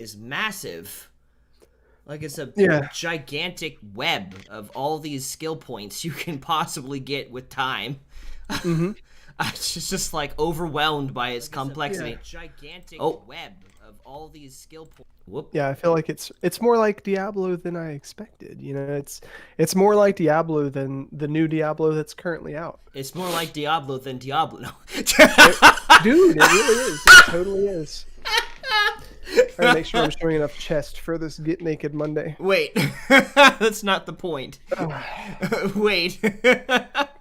is massive. Like, it's a gigantic web of all these skill points you can possibly get with time. Mm-hmm. It's just like overwhelmed by its complexity. Gigantic web of all these skill points. Whoop. Yeah, I feel like it's more like Diablo than I expected. You know, it's more like Diablo than the new Diablo that's currently out. It's more like Diablo than Diablo. No. Dude, it really is. It totally is. Trying to make sure I'm showing enough chest for this Get Naked Monday. Wait, that's not the point. Wait.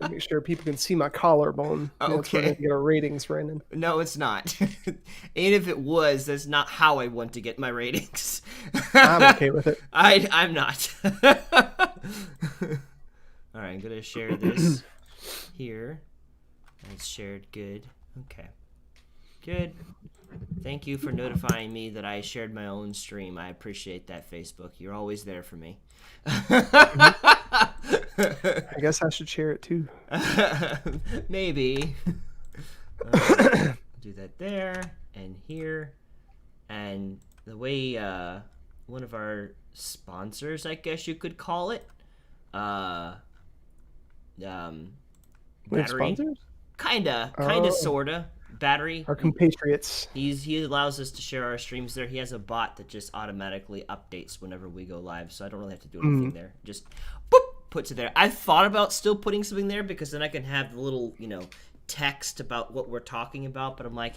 Make sure people can see my collarbone. Okay. That's where I get our ratings, Brandon. No, it's not. And if it was, that's not how I want to get my ratings. I'm okay with it. I'm not. All right, I'm gonna share this here. It's shared. Good. Okay. Good. Thank you for notifying me that I shared my own stream. I appreciate that, Facebook. You're always there for me. I guess I should share it too. Maybe. Do that there and here. And the way one of our sponsors, I guess you could call it, Battery. Sponsors? Kinda, sorta. Battery. Our compatriots. He allows us to share our streams there. He has a bot that just automatically updates whenever we go live, so I don't really have to do anything there. Just boop, puts it there. I thought about still putting something there because then I can have the little, text about what we're talking about, but I'm like,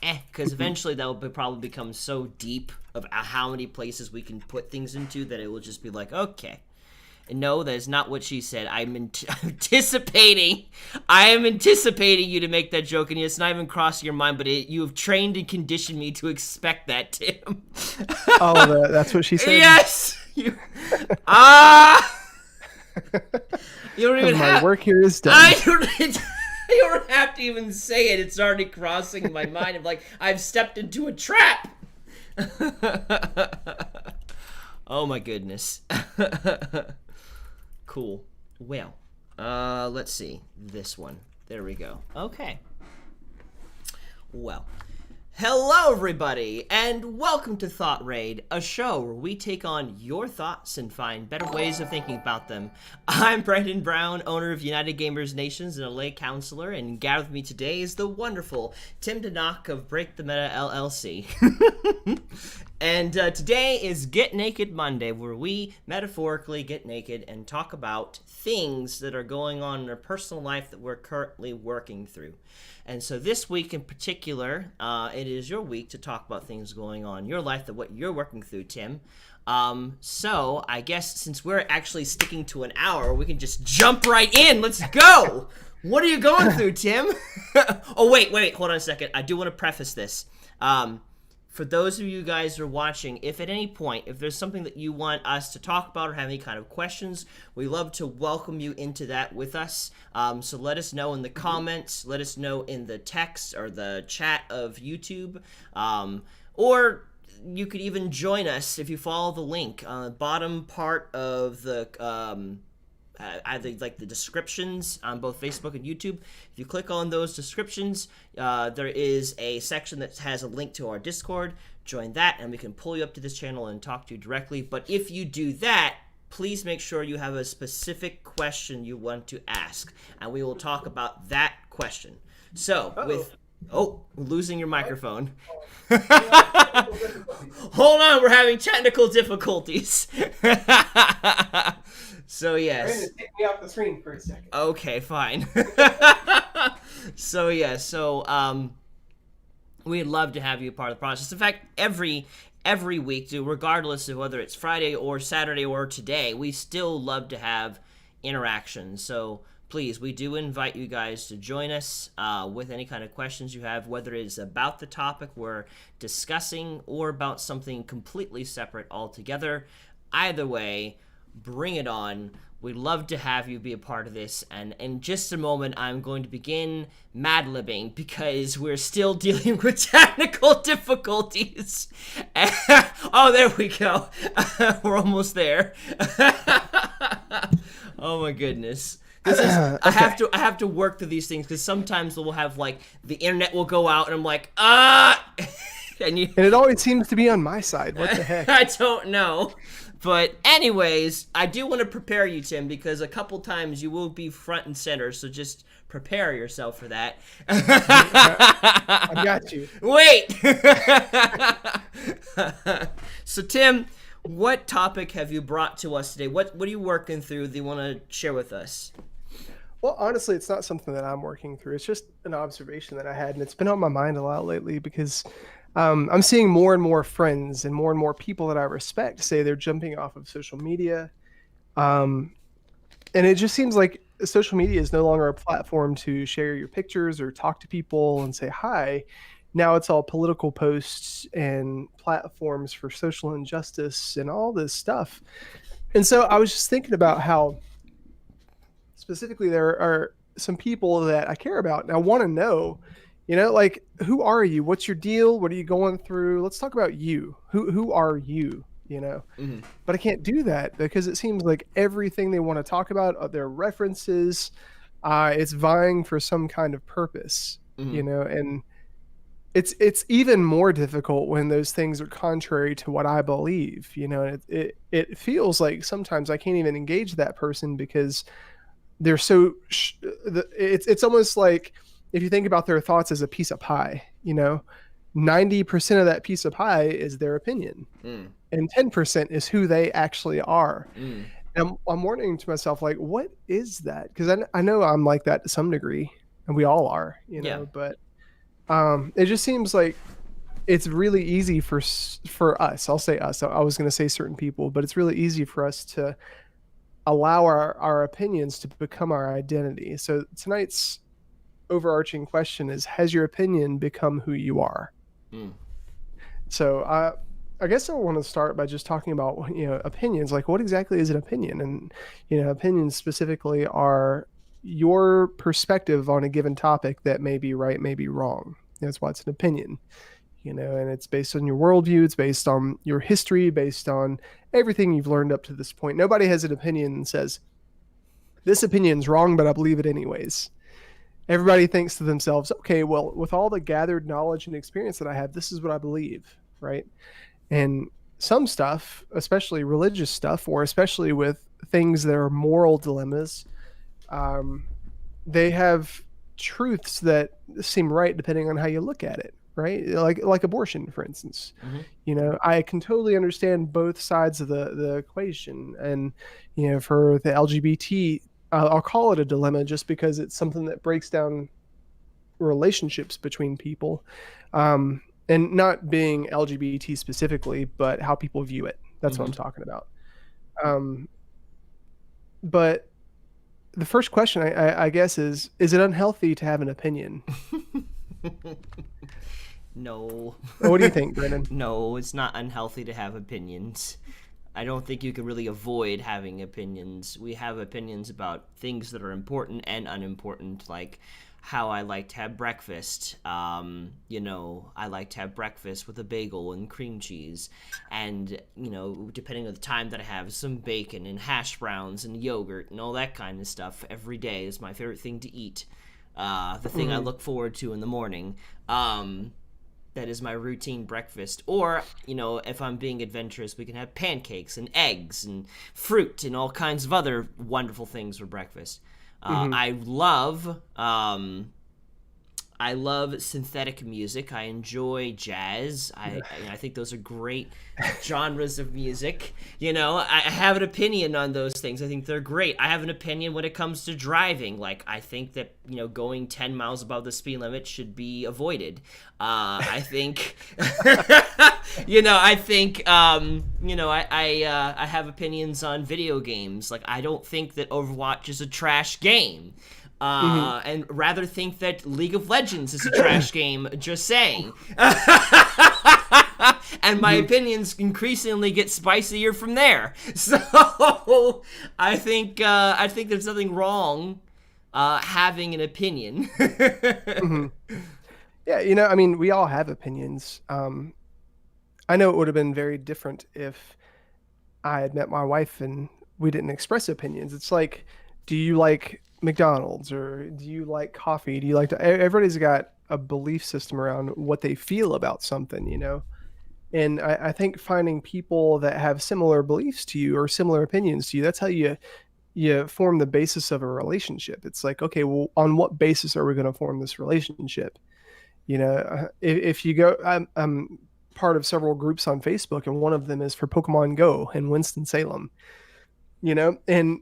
because eventually that will probably become so deep of how many places we can put things into that it will just be like, okay. And no, that is not what she said. I'm anticipating. I am anticipating you to make that joke, and it's not even crossing your mind, but you have trained and conditioned me to expect that, Tim. Oh, that's what she said? Yes! You don't even My work here is done. You don't have to even say it. It's already crossing my mind. I'm like, I've stepped into a trap. Oh, my goodness. Cool. Well, let's see. This one. There we go. Okay. Well, hello everybody, and welcome to Thought Raid, a show where we take on your thoughts and find better ways of thinking about them. I'm Brandon Brown, owner of United Gamers Nations and a lay counselor, and gathered with me today is the wonderful Tim Denock of Break the Meta LLC. And today is Get Naked Monday, where we metaphorically get naked and talk about things that are going on in our personal life that we're currently working through. And so this week in particular, it is your week to talk about things going on in your life, that what you're working through, Tim. So I guess since we're actually sticking to an hour, we can just jump right in. Let's go! What are you going through, Tim? Oh, wait, hold on a second. I do want to preface this. For those of you guys who are watching, if at any point, if there's something that you want us to talk about or have any kind of questions, we love to welcome you into that with us. So let us know in the comments, let us know in the text or the chat of YouTube, or you could even join us if you follow the link on the bottom part of the either like the descriptions on both Facebook and YouTube. If you click on those descriptions, there is a section that has a link to our Discord. Join that and we can pull you up to this channel and talk to you directly. But if you do that, please make sure you have a specific question you want to ask, and we will talk about that question. So we're losing your microphone. Hold on, we're having technical difficulties. So yes. Brandon, take me off the screen for a second. Okay, fine. So we'd love to have you a part of the process. In fact, every week, regardless of whether it's Friday or Saturday or today, we still love to have interaction. So please, we do invite you guys to join us with any kind of questions you have, whether it is about the topic we're discussing or about something completely separate altogether. Either way, bring it on. We'd love to have you be a part of this, and in just a moment I'm going to begin mad-libbing because we're still dealing with technical difficulties. Oh, there we go. We're almost there. Oh my goodness. This is, I have to work through these things because sometimes we'll have like the internet will go out and I'm like, And you, And it always seems to be on my side. What the heck? I don't know. But anyways, I do want to prepare you, Tim, because a couple times you will be front and center, so just prepare yourself for that. I got you. Wait! So, Tim, what topic have you brought to us today? What are you working through that you want to share with us? Well, honestly, it's not something that I'm working through. It's just an observation that I had, and it's been on my mind a lot lately because I'm seeing more and more friends and more people that I respect say they're jumping off of social media. Um, and it just seems like social media is no longer a platform to share your pictures or talk to people and say hi. Now it's all political posts and platforms for social injustice and all this stuff. And so I was just thinking about how specifically there are some people that I care about and I want to know, like, who are you? What's your deal? What are you going through? Let's talk about you. Who are you? Mm-hmm. But I can't do that because it seems like everything they want to talk about are their references. It's vying for some kind of purpose, and it's even more difficult when those things are contrary to what I believe, and it feels like sometimes I can't even engage that person because they're so it's almost like if you think about their thoughts as a piece of pie, 90% of that piece of pie is their opinion, and 10% is who they actually are. And I'm wondering to myself, like, what is that? Because I know I'm like that to some degree, and we all are, but it just seems like it's really easy for us. I'll say us. I was going to say certain people, but it's really easy for us to allow our opinions to become our identity. So tonight's overarching question is, has your opinion become who you are? So I guess I want to start by just talking about, opinions. Like, what exactly is an opinion? And, opinions specifically are your perspective on a given topic that may be right, may be wrong. That's why it's an opinion, and it's based on your worldview. It's based on your history, based on everything you've learned up to this point. Nobody has an opinion and says, this opinion's wrong, but I believe it anyways. Everybody thinks to themselves, okay, well, with all the gathered knowledge and experience that I have, this is what I believe, right? And some stuff, especially religious stuff, or especially with things that are moral dilemmas, they have truths that seem right depending on how you look at it, right? Like abortion, for instance. I can totally understand both sides of the equation. And, for the LGBT, I'll call it a dilemma just because it's something that breaks down relationships between people. And not being LGBT specifically, but how people view it. That's what I'm talking about. But the first question, I guess, is it unhealthy to have an opinion? No. What do you think, Brendan? No, it's not unhealthy to have opinions. I don't think you can really avoid having opinions. We have opinions about things that are important and unimportant, like how I like to have breakfast. I like to have breakfast with a bagel and cream cheese. And, depending on the time that I have, some bacon and hash browns and yogurt and all that kind of stuff every day is my favorite thing to eat. The thing I look forward to in the morning. That is my routine breakfast. Or, if I'm being adventurous, we can have pancakes and eggs and fruit and all kinds of other wonderful things for breakfast. I love synthetic music. I enjoy jazz. I think those are great genres of music. I have an opinion on those things. I think they're great. I have an opinion when it comes to driving. Like, I think that, going 10 miles above the speed limit should be avoided. I think, I have opinions on video games. Like, I don't think that Overwatch is a trash game. And rather think that League of Legends is a trash game, just saying. And my opinions increasingly get spicier from there. So I think there's nothing wrong having an opinion. Yeah, we all have opinions. I know it would have been very different if I had met my wife and we didn't express opinions. It's like, do you like McDonald's or do you like coffee? Do you like to, everybody's got a belief system around what they feel about something, you know. And I think finding people that have similar beliefs to you or similar opinions to you, that's how you form the basis of a relationship. It's like, okay, well, on what basis are we going to form this relationship? You know, if you go, I'm part of several groups on Facebook, and one of them is for Pokemon Go in Winston-Salem, you know, and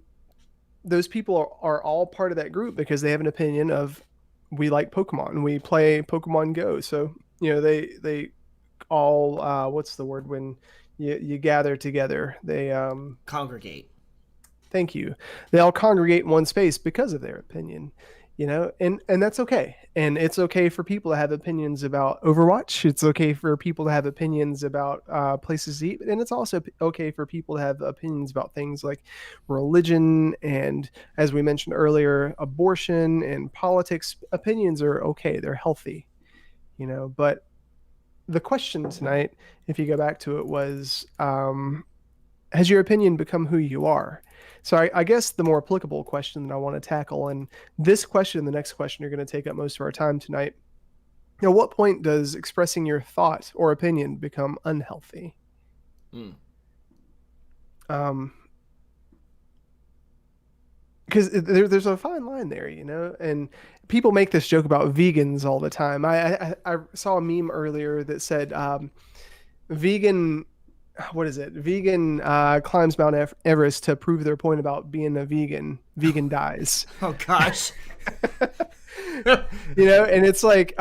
those people are all part of that group because they have an opinion of, we like Pokemon, we play Pokemon Go. So, you know, they all, what's the word when you gather together? They, Congregate. thank you. They all congregate in one space because of their opinion, you know, and that's okay. And it's okay for people to have opinions about Overwatch. It's okay for people to have opinions about places to eat, and it's also okay for people to have opinions about things like religion and, as we mentioned earlier, abortion and politics. Opinions are okay; they're healthy, you know. But the question tonight, if you go back to it, was, has your opinion become who you are? So I guess the more applicable question that I want to tackle, and this question and the next question are going to take up most of our time tonight. You know, what point does expressing your thought or opinion become unhealthy? Because there's a fine line there, you know, and people make this joke about vegans all the time. I saw a meme earlier that said, vegan, what is it? Vegan climbs Mount Everest to prove their point about being a vegan. Vegan dies. Oh gosh. You know, and it's like,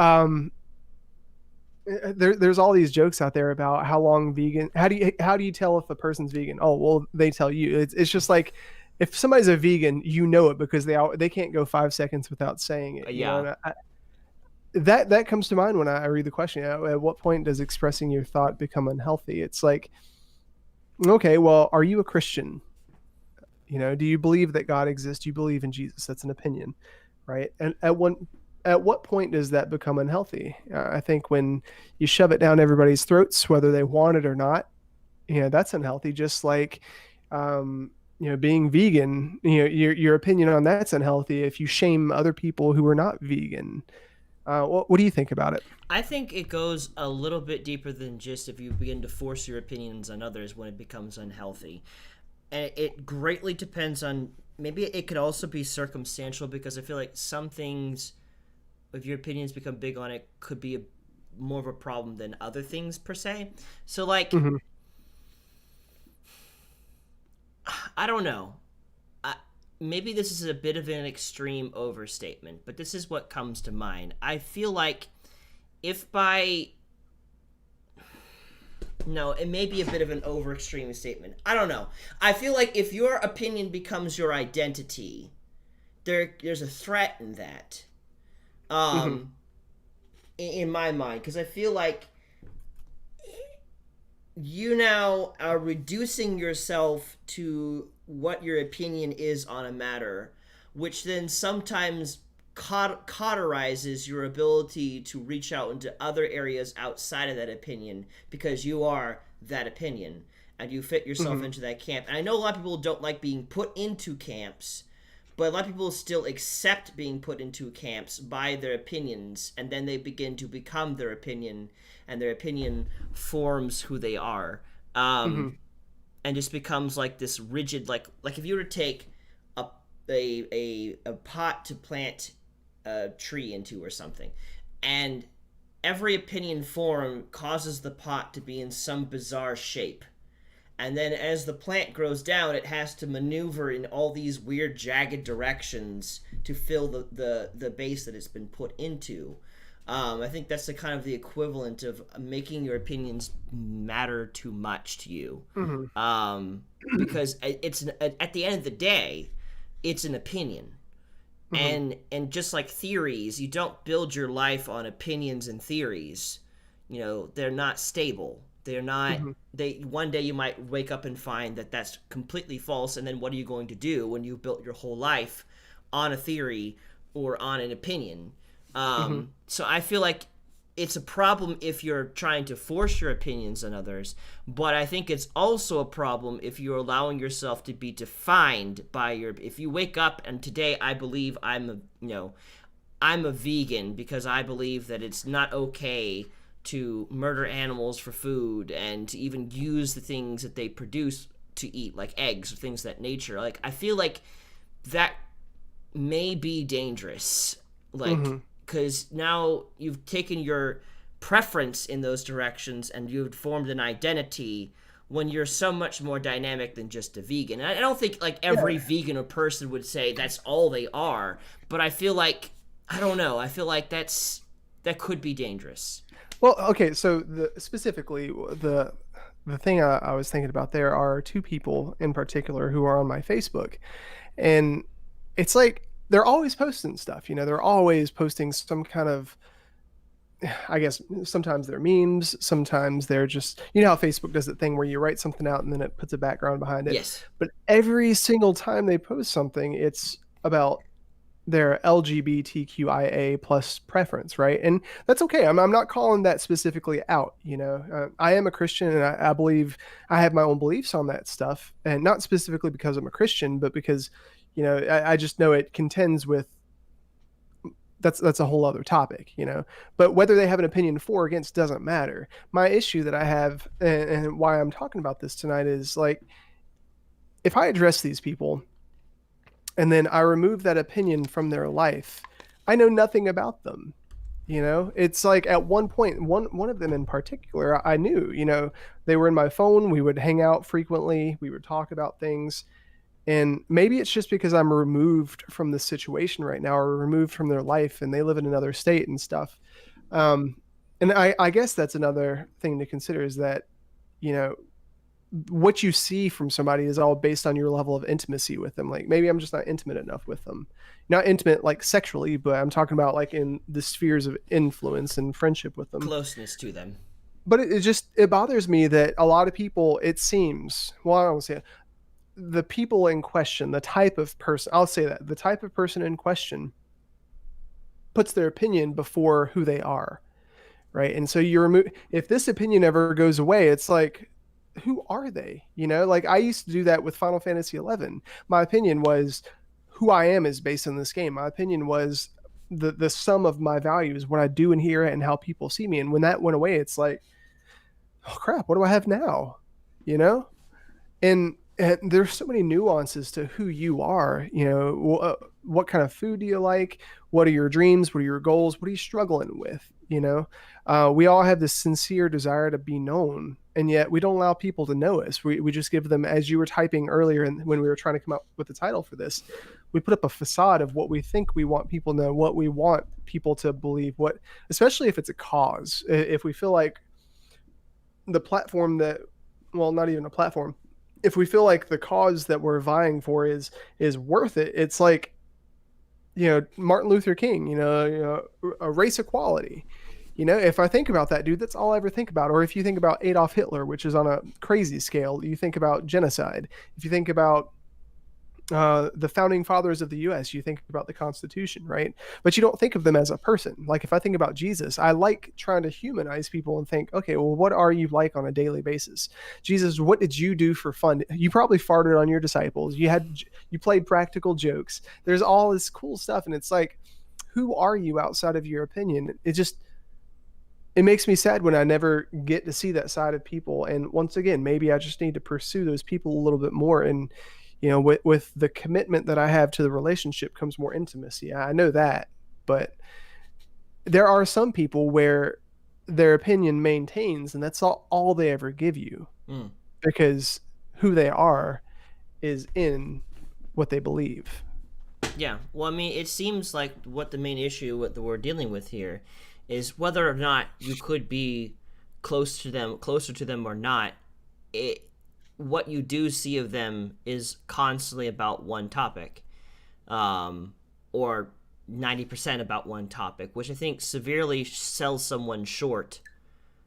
there's all these jokes out there about how long vegan. How do you tell if a person's vegan? Oh, well, they tell you. It's just like, if somebody's a vegan, you know it because they can't go 5 seconds without saying it. Yeah. You know? That comes to mind when I read the question. You know, at what point does expressing your thought become unhealthy? It's like, okay, well, are you a Christian? You know, do you believe that God exists? Do you believe in Jesus? That's an opinion, right? And at what point does that become unhealthy? I think when you shove it down everybody's throats, whether they want it or not, you know, that's unhealthy. Just like, you know, being vegan, you know, your opinion on that's unhealthy if you shame other people who are not vegan. What do you think about it? I think it goes a little bit deeper than just if you begin to force your opinions on others when it becomes unhealthy. And it greatly depends on, maybe it could also be circumstantial, because I feel like some things, if your opinions become big on it, could be more of a problem than other things per se. So like, I don't know. Maybe this is a bit of an extreme overstatement, but this is what comes to mind. I feel like if by... No, it may be a bit of an over extreme statement. I don't know. I feel like if your opinion becomes your identity, there's a threat in that. In my mind, because I feel like you now are reducing yourself to what your opinion is on a matter, which then sometimes cauterizes your ability to reach out into other areas outside of that opinion, because you are that opinion and you fit yourself into that camp. And I know a lot of people don't like being put into camps, but a lot of people still accept being put into camps by their opinions, and then they begin to become their opinion, and their opinion forms who they are. And just becomes like this rigid, like if you were to take a pot to plant a tree into or something, and every opinion form causes the pot to be in some bizarre shape, and then as the plant grows down, it has to maneuver in all these weird jagged directions to fill the base that it's been put into. I think that's the kind of the equivalent of making your opinions matter too much to you. Because it's at the end of the day, it's an opinion. And just like theories, you don't build your life on opinions and theories. You know, they're not stable. They're not, one day you might wake up and find that that's completely false, and then what are you going to do when you've built your whole life on a theory or on an opinion? So I feel like it's a problem if you're trying to force your opinions on others, but I think it's also a problem if you're allowing yourself to be defined by if you wake up and today I believe I'm I'm a vegan because I believe that it's not okay to murder animals for food and to even use the things that they produce to eat, like eggs or things of that nature. Like, I feel like that may be dangerous. Like, because now you've taken your preference in those directions and you've formed an identity when you're so much more dynamic than just a vegan. And I don't think like every vegan or person would say that's all they are, but I feel like, I don't know, I feel like that could be dangerous. Well, okay, so specifically the thing I was thinking about, there are two people in particular who are on my Facebook, and it's like they're always posting stuff. They're always posting some kind of, I guess sometimes they're memes, sometimes they're just, how Facebook does that thing where you write something out and then it puts a background behind it. Yes. But every single time they post something, it's about their LGBTQIA plus preference, right? And that's okay. I'm not calling that specifically out. I am a Christian, and I believe I have my own beliefs on that stuff, and not specifically because I'm a Christian, but because I just know it contends with. That's a whole other topic, But whether they have an opinion for or against doesn't matter. My issue that I have, and why I'm talking about this tonight, is like, if I address these people and then I remove that opinion from their life, I know nothing about them. It's like at one point, one of them in particular, I knew, they were in my phone. We would hang out frequently. We would talk about things. And maybe it's just because I'm removed from the situation right now, or removed from their life, and they live in another state and stuff. And I guess that's another thing to consider, is that, what you see from somebody is all based on your level of intimacy with them. Like, maybe I'm just not intimate enough with them. Not intimate like sexually, but I'm talking about like in the spheres of influence and friendship with them. Closeness to them. But it bothers me that a lot of people, it seems, well, I don't want to say it, the people in question, the type of person, I'll say that, the type of person in question puts their opinion before who they are, right? And so if this opinion ever goes away, it's like, who are they? Like, I used to do that with Final Fantasy 11. My opinion was who I am is based on this game. My opinion was the sum of my values, what I do in here, and how people see me. And when that went away, it's like, oh crap, what do I have now? And there's so many nuances to who you are. What kind of food do you like? What are your dreams? What are your goals? What are you struggling with? We all have this sincere desire to be known, and yet we don't allow people to know us. We just give them, as you were typing earlier, and when we were trying to come up with the title for this, we put up a facade of what we think we want people to know, what we want people to believe, especially if it's a cause. If we feel like the platform not even a platform, if we feel like the cause that we're vying for is worth it, it's like, Martin Luther King, a race equality. If I think about that, dude, that's all I ever think about. Or if you think about Adolf Hitler, which is on a crazy scale, you think about genocide. If you think about the founding fathers of the U.S., you think about the Constitution, right? But you don't think of them as a person. Like, if I think about Jesus, I like trying to humanize people and think, okay, well, what are you like on a daily basis? Jesus, what did you do for fun? You probably farted on your disciples. You played practical jokes. There's all this cool stuff, and it's like, who are you outside of your opinion? It makes me sad when I never get to see that side of people. And once again, maybe I just need to pursue those people a little bit more. And with the commitment that I have to the relationship comes more intimacy. I know that, but there are some people where their opinion maintains, and that's all they ever give you, because who they are is in what they believe. Yeah. Well, I mean, it seems like what the main issue that we're dealing with here is whether or not you could be closer to them or not. What you do see of them is constantly about one topic, or 90% about one topic, which I think severely sells someone short,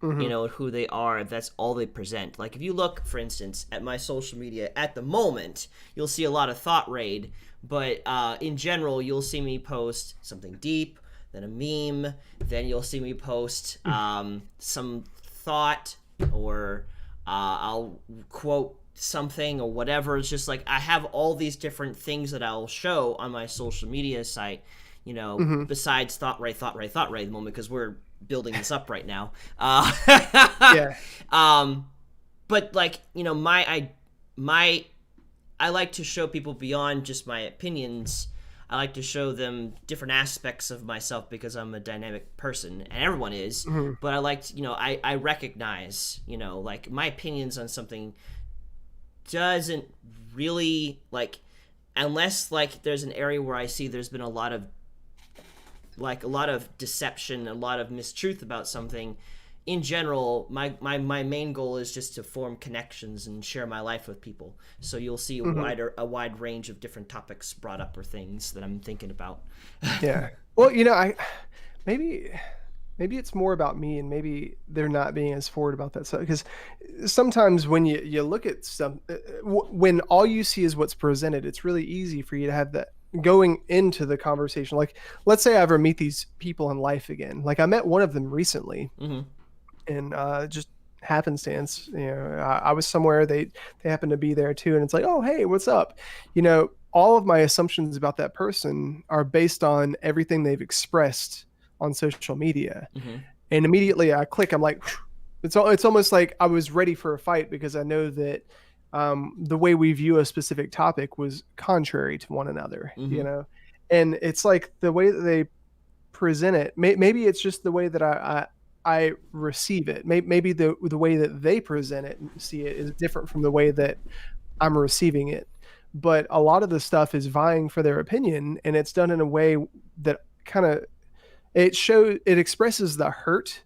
who they are. That's all they present. Like, if you look, for instance, at my social media at the moment, you'll see a lot of Thought Raid, but in general, you'll see me post something deep, then a meme, then you'll see me post some thought, or I'll quote something or whatever. It's just like I have all these different things that I'll show on my social media site, besides Thought Ray at the moment, because we're building this up right now. Yeah. But like, I like to show people beyond just my opinions. I like to show them different aspects of myself because I'm a dynamic person, and everyone is. But I like to, I recognize, like my opinions on something doesn't really, like, unless like there's an area where I see there's been a lot of deception, a lot of mistruth about something. In general, my main goal is just to form connections and share my life with people. So you'll see a wide range of different topics brought up or things that I'm thinking about. Yeah. Well, maybe it's more about me, and maybe they're not being as forward about that stuff. Because sometimes when you look at some, when all you see is what's presented, it's really easy for you to have that going into the conversation. Like, let's say I ever meet these people in life again. Like I met one of them recently. And just happenstance, I was somewhere, they happened to be there too, and it's like, oh hey, what's up? All of my assumptions about that person are based on everything they've expressed on social media. And immediately I click, I'm like, it's almost like I was ready for a fight, because I know that the way we view a specific topic was contrary to one another. And it's like the way that they present it, maybe it's just the way that I receive it. Maybe the way that they present it and see it is different from the way that I'm receiving it. But a lot of the stuff is vying for their opinion, and it's done in a way that kind of it expresses the hurt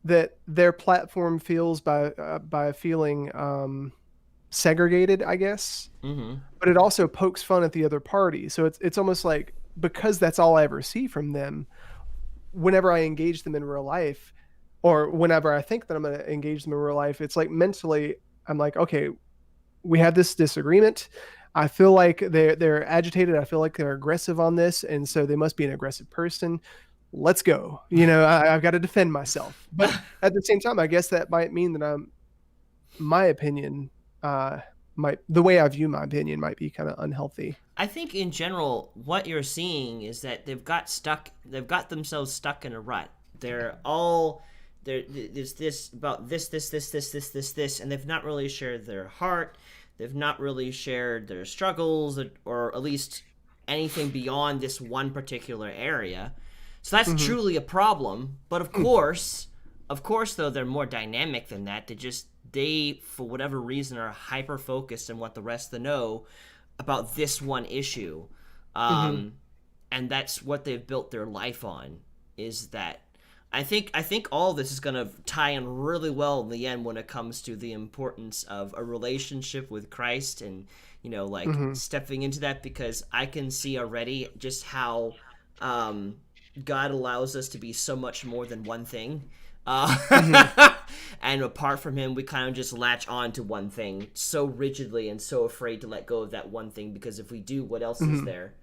that their platform feels by feeling segregated, I guess. But it also pokes fun at the other party. So it's almost like, because that's all I ever see from them, whenever I engage them in real life, or whenever I think that I'm going to engage them in real life, it's like mentally I'm like, okay, we have this disagreement. I feel like they're agitated. I feel like they're aggressive on this, and so they must be an aggressive person. Let's go. I've got to defend myself. But at the same time, I guess that might mean that my opinion, the way I view my opinion might be kind of unhealthy. I think in general, what you're seeing is that they've got themselves stuck in a rut. There's this about this, and they've not really shared their heart. They've not really shared their struggles, or at least anything beyond this one particular area. So that's truly a problem. But of course, though, they're more dynamic than that. They, for whatever reason, are hyper-focused on what the rest of them know about this one issue. And that's what they've built their life on, is that I think all this is going to tie in really well in the end when it comes to the importance of a relationship with Christ and, stepping into that, because I can see already just how God allows us to be so much more than one thing. And apart from him, we kind of just latch on to one thing so rigidly and so afraid to let go of that one thing, because if we do, what else is there?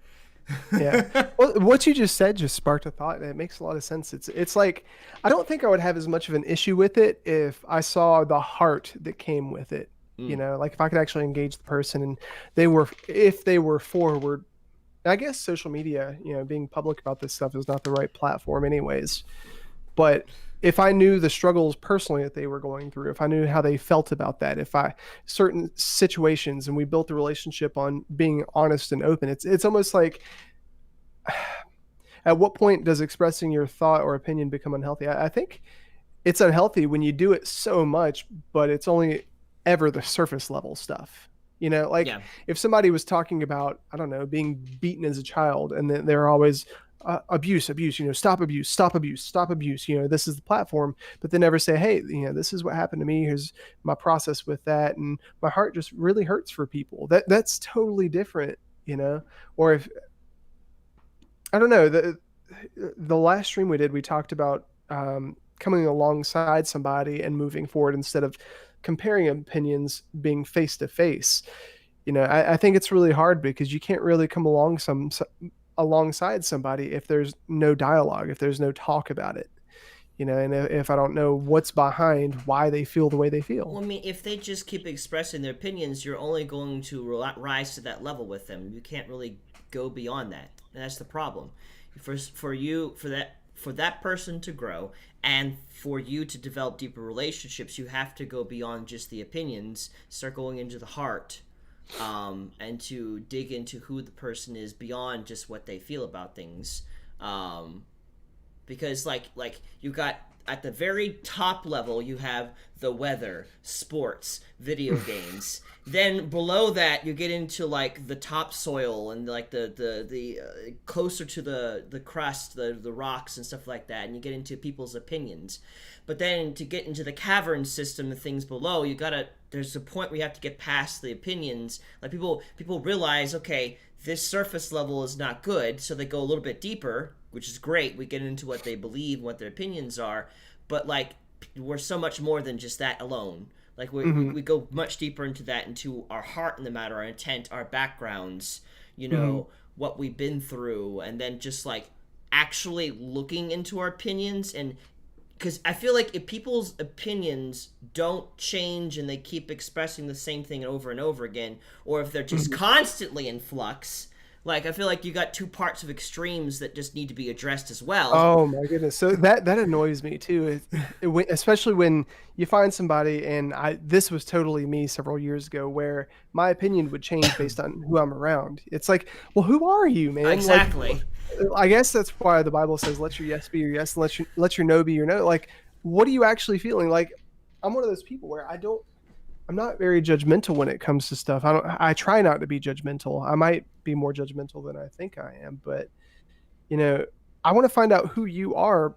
Yeah. Well, what you just said just sparked a thought, and it makes a lot of sense. It's like, I don't think I would have as much of an issue with it if I saw the heart that came with it. Like if I could actually engage the person and if they were forward. I guess social media, being public about this stuff is not the right platform anyways. But if I knew the struggles personally that they were going through, if I knew how they felt about that, certain situations, and we built the relationship on being honest and open, it's almost like, at what point does expressing your thought or opinion become unhealthy? I think it's unhealthy when you do it so much, but it's only ever the surface level stuff. If somebody was talking about, I don't know, being beaten as a child, and then they're always abuse, stop abuse, this is the platform, but they never say, hey, this is what happened to me, here's my process with that, and my heart just really hurts for people. That's totally different. Or if, I don't know, the last stream we did, we talked about coming alongside somebody and moving forward instead of comparing opinions, being face to face. I think it's really hard, because you can't really come alongside somebody if there's no dialogue, if there's no talk about it, and if I don't know what's behind why they feel the way they feel. Well, I mean, if they just keep expressing their opinions, you're only going to rise to that level with them. You can't really go beyond that. And that's the problem. For that person to grow and for you to develop deeper relationships, you have to go beyond just the opinions, start going into the heart, and to dig into who the person is beyond just what they feel about things. Because like you got at the very top level, you have the weather, sports, video games. Then below that, you get into like the topsoil and like the closer to the crust, the rocks and stuff like that, and you get into people's opinions. But then to get into the cavern system, the things below, there's a point where you have to get past the opinions. Like people realize, okay, this surface level is not good, so they go a little bit deeper, which is great. We get into what they believe, what their opinions are, but like we're so much more than just that alone. Like we go much deeper into that, into our heart in the matter, our intent, our backgrounds, what we've been through, and then just like actually looking into our opinions. And because I feel like if people's opinions don't change and they keep expressing the same thing over and over again, or if they're just constantly in flux, like I feel like you got two parts of extremes that just need to be addressed as well. Oh my goodness. So that annoys me too, especially when you find somebody, and this was totally me several years ago, where my opinion would change based on who I'm around. It's like, well, who are you, man? Exactly. Like, I guess that's why the Bible says, let your yes be your yes, and let your no be your no. Like, what are you actually feeling? Like, I'm one of those people where I'm not very judgmental when it comes to stuff. I try not to be judgmental. I might be more judgmental than I think I am, but I want to find out who you are,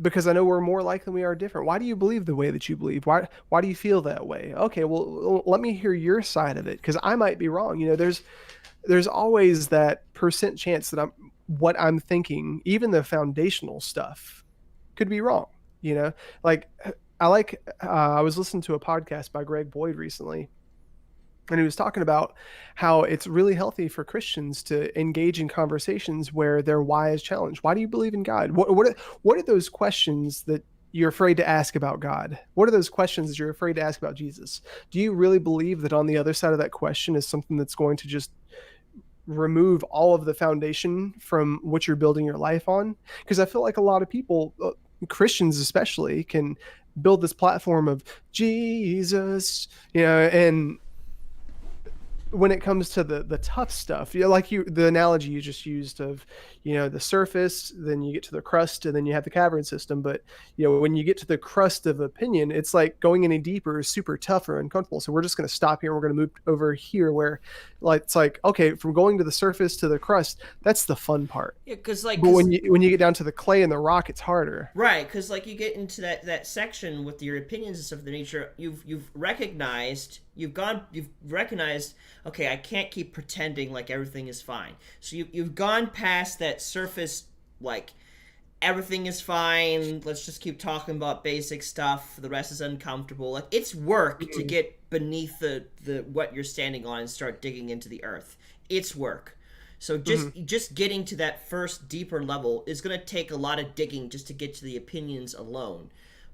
because I know we're more alike than we are different. Why do you believe the way that you believe? Why do you feel that way? Okay, well, let me hear your side of it, because I might be wrong. There's always that percent chance that what I'm thinking, even the foundational stuff, could be wrong. Like I was listening to a podcast by Greg Boyd recently, and he was talking about how it's really healthy for Christians to engage in conversations where their why is challenged. Why do you believe in God? What are those questions that you're afraid to ask about God? What are those questions that you're afraid to ask about Jesus? Do you really believe that on the other side of that question is something that's going to just remove all of the foundation from what you're building your life on? Because I feel like a lot of people, Christians especially, can build this platform of Jesus, and when it comes to the tough stuff, like the analogy you just used of, the surface, then you get to the crust, and then you have the cavern system. But, when you get to the crust of opinion, it's like going any deeper is super tough or uncomfortable. So we're just going to stop here. We're going to move over here where it's like, okay, from going to the surface to the crust, that's the fun part. Yeah, but when you get down to the clay and the rock, it's harder. Right, because like you get into that section with your opinions and stuff of the nature, you've recognized, okay, I can't keep pretending like everything is fine. So you've gone past that surface, like everything is fine, let's just keep talking about basic stuff, the rest is uncomfortable. Like it's work to get beneath the what you're standing on and start digging into the earth. It's work. So just getting to that first deeper level is going to take a lot of digging just to get to the opinions alone.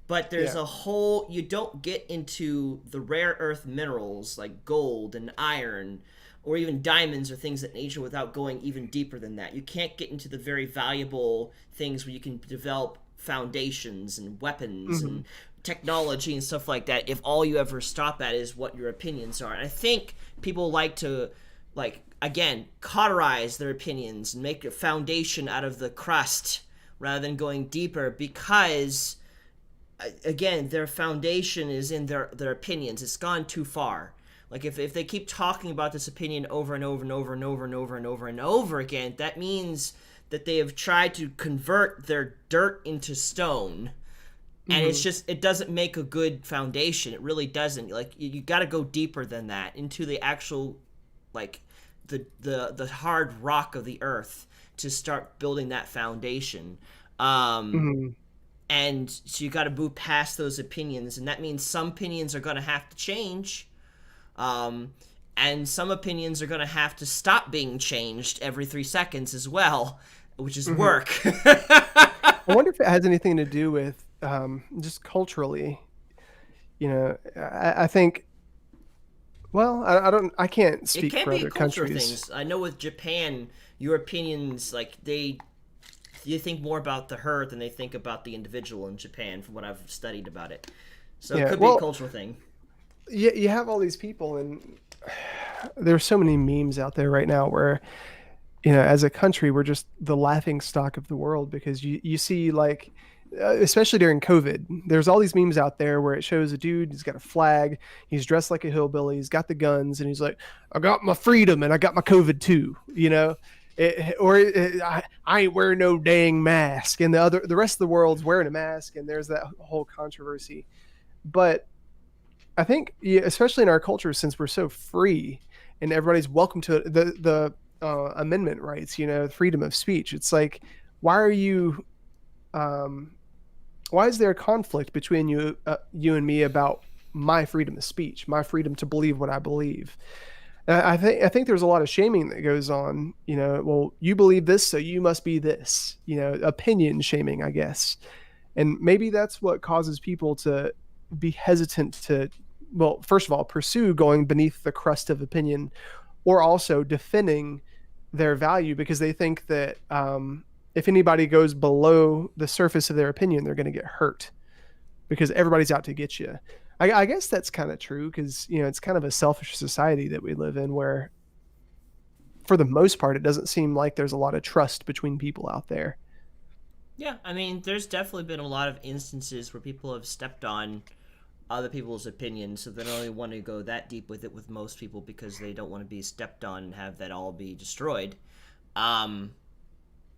But there's you don't get into the rare earth minerals like gold and iron or even diamonds or things of that nature without going even deeper than that. You can't get into the very valuable things where you can develop foundations and weapons and technology and stuff like that if all you ever stop at is what your opinions are. And I think people like to, again, cauterize their opinions and make a foundation out of the crust rather than going deeper, because again, their foundation is in their opinions. It's gone too far. Like if they keep talking about this opinion over and over and over and over and over and over and over again, that means that they have tried to convert their dirt into stone. And it doesn't make a good foundation. It really doesn't. Like you got to go deeper than that into the actual, like the hard rock of the earth to start building that foundation. And so you got to move past those opinions, and that means some opinions are going to have to change, and some opinions are going to have to stop being changed every 3 seconds as well, which is work. I wonder if it has anything to do with just culturally. I think Well, I can't It speak can for be other cultural countries. things. I know with Japan, your opinions, like, they think more about the herd than they think about the individual in Japan, from what I've studied about it. So it Yeah, could be a well, cultural thing. you have all these people, and there's so many memes out there right now where, as a country, we're just the laughing stock of the world because you see like, especially during COVID, there's all these memes out there where it shows a dude, he's got a flag, he's dressed like a hillbilly, he's got the guns, and he's like, I got my freedom and I got my COVID too, I ain't wearing no dang mask, and the rest of the world's wearing a mask, and there's that whole controversy. But I think, yeah, especially in our culture, since we're so free and everybody's welcome to the amendment rights, freedom of speech. It's like, why are you? Um, why is there a conflict between you and me about my freedom of speech, my freedom to believe what I believe? I think there's a lot of shaming that goes on. Well, you believe this, so you must be this. Opinion shaming, I guess, and maybe that's what causes people to be hesitant to, well, first of all, pursue going beneath the crust of opinion, or also defending their value because they think that if anybody goes below the surface of their opinion, they're going to get hurt because everybody's out to get you. I guess that's kind of true because, it's kind of a selfish society that we live in where, for the most part, it doesn't seem like there's a lot of trust between people out there. Yeah, I mean, there's definitely been a lot of instances where people have stepped on other people's opinions, so they don't really want to go that deep with it with most people because they don't want to be stepped on and have that all be destroyed. Um,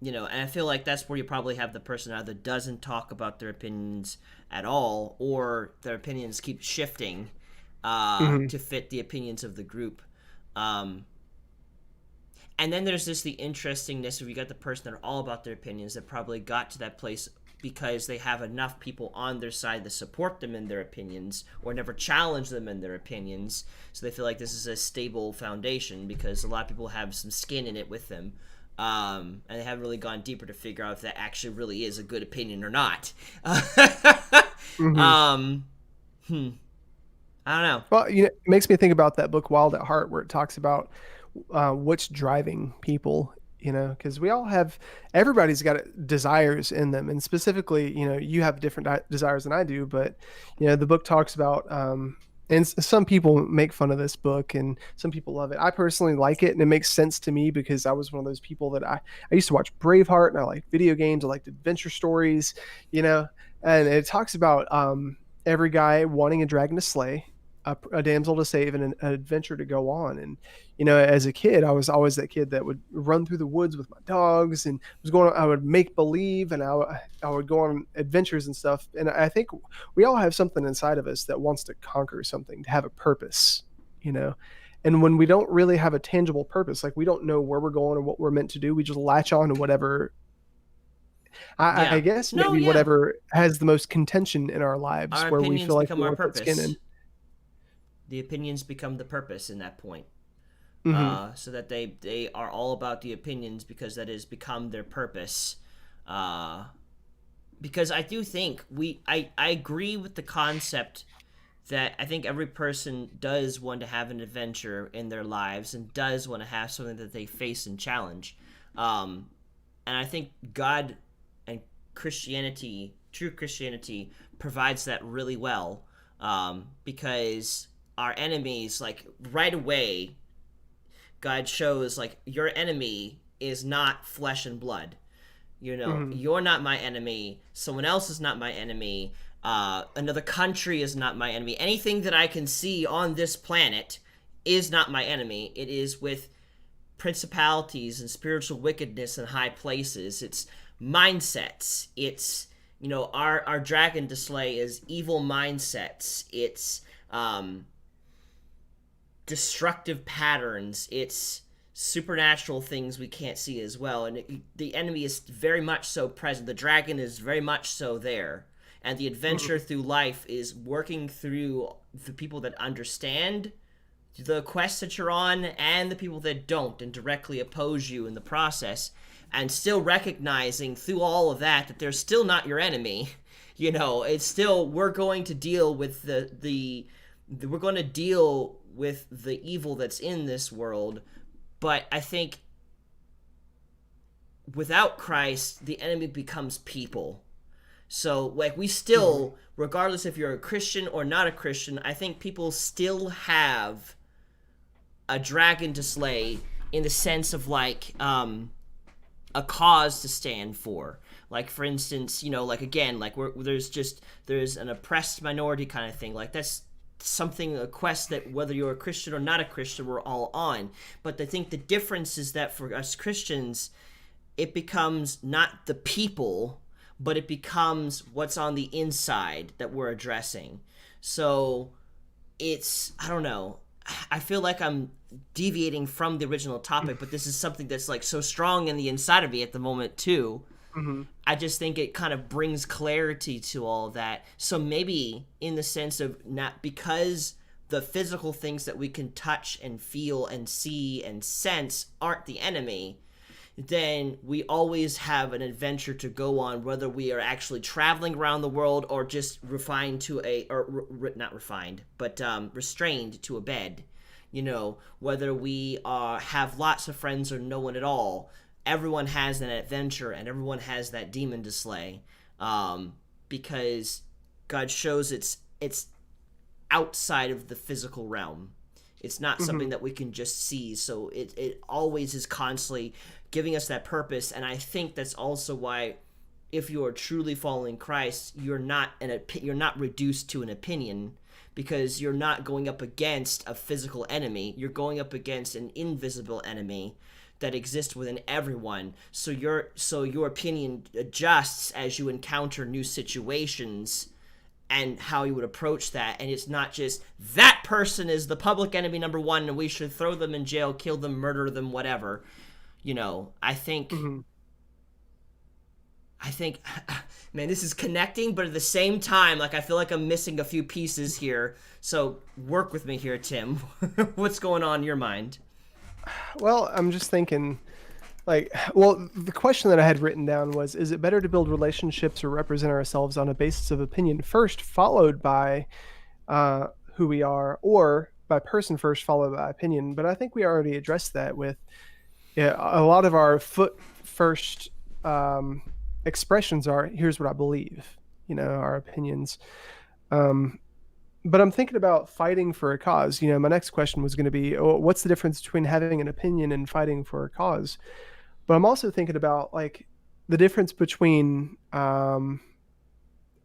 and I feel like that's where you probably have the person either doesn't talk about their opinions at all, or their opinions keep shifting Mm-hmm. to fit the opinions of the group. Um, and then there's just the interestingness of you got the person that are all about their opinions that probably got to that place because they have enough people on their side that support them in their opinions or never challenge them in their opinions. So they feel like this is a stable foundation because a lot of people have some skin in it with them. And they haven't really gone deeper to figure out if that actually really is a good opinion or not. Mm-hmm. um, I don't know. Well, it makes me think about that book Wild at Heart, where it talks about what's driving people. Because everybody's got desires in them, and specifically, you have different desires than I do. But the book talks about, and some people make fun of this book, and some people love it. I personally like it, and it makes sense to me because I was one of those people that I used to watch Braveheart, and I liked video games, I liked adventure stories, and it talks about every guy wanting a dragon to slay, a damsel to save, and an adventure to go on. And as a kid, I was always that kid that would run through the woods with my dogs and I would make believe, and I would go on adventures and stuff. And I think we all have something inside of us that wants to conquer something, to have a purpose, and when we don't really have a tangible purpose, like we don't know where we're going or what we're meant to do, we just latch on to whatever. I Yeah. guess No, maybe yeah. whatever has the most contention in our lives, Our where we opinions feel like become we our want to put skin purpose. in. The opinions become the purpose in that point. Mm-hmm. So that they are all about the opinions because that has become their purpose. Uh, because I do think I agree with the concept that I think every person does want to have an adventure in their lives and does want to have something that they face and challenge. Um, and I think God and Christianity, true Christianity, provides that really well because our enemies, like right away, God shows like your enemy is not flesh and blood. Mm-hmm. You're not my enemy. Someone else is not my enemy. Another country is not my enemy. Anything that I can see on this planet is not my enemy. It is with principalities and spiritual wickedness in high places. It's mindsets. It's our dragon to slay is evil mindsets. It's destructive patterns. It's supernatural things we can't see as well. And the enemy is very much so present. The dragon is very much so there. And the adventure through life is working through the people that understand the quest that you're on and the people that don't and directly oppose you in the process, and still recognizing through all of that they're still not your enemy. It's still, we're going to deal with we're going to deal with the evil that's in this world, but I think without Christ, the enemy becomes people. So, like, we still, regardless if you're a Christian or not a Christian, I think people still have a dragon to slay in the sense of, like, a cause to stand for. Like, for instance, you know, like, again, like, there's an oppressed minority kind of thing. Like, that's something, a quest that whether you're a Christian or not a Christian, we're all on. But I think the difference is that for us Christians, it becomes not the people, but it becomes what's on the inside that we're addressing. So it's, I don't know, I feel like I'm deviating from the original topic, but this is something that's like so strong in the inside of me at the moment too. I just think it kind of brings clarity to all of that. So maybe in the sense of, not because the physical things that we can touch and feel and see and sense aren't the enemy, then we always have an adventure to go on, whether we are actually traveling around the world or just refined to a, or not refined, but restrained to a bed. You know, whether we have lots of friends or no one at all, everyone has an adventure and everyone has that demon to slay, because God shows it's outside of the physical realm. It's not something that we can just see. So it always is constantly giving us that purpose. And I think that's also why, if you are truly following Christ, you're not reduced to an opinion, because you're not going up against a physical enemy. You're going up against an invisible enemy that exists within everyone. So your opinion adjusts as you encounter new situations and how you would approach that. And it's not just, that person is the public enemy number one and we should throw them in jail, kill them, murder them, whatever. You know, I think, man, this is connecting, but at the same time, like, I feel like I'm missing a few pieces here. So work with me here, Tim. What's going on in your mind? Well, I'm just thinking, like, well, the question that I had written down was, is it better to build relationships or represent ourselves on a basis of opinion first, followed by who we are, or by person first, followed by opinion? But I think we already addressed that with a lot of our foot first expressions are, here's what I believe, you know, our opinions. But I'm thinking about fighting for a cause. You know, my next question was going to be, what's the difference between having an opinion and fighting for a cause? But I'm also thinking about, like, the difference between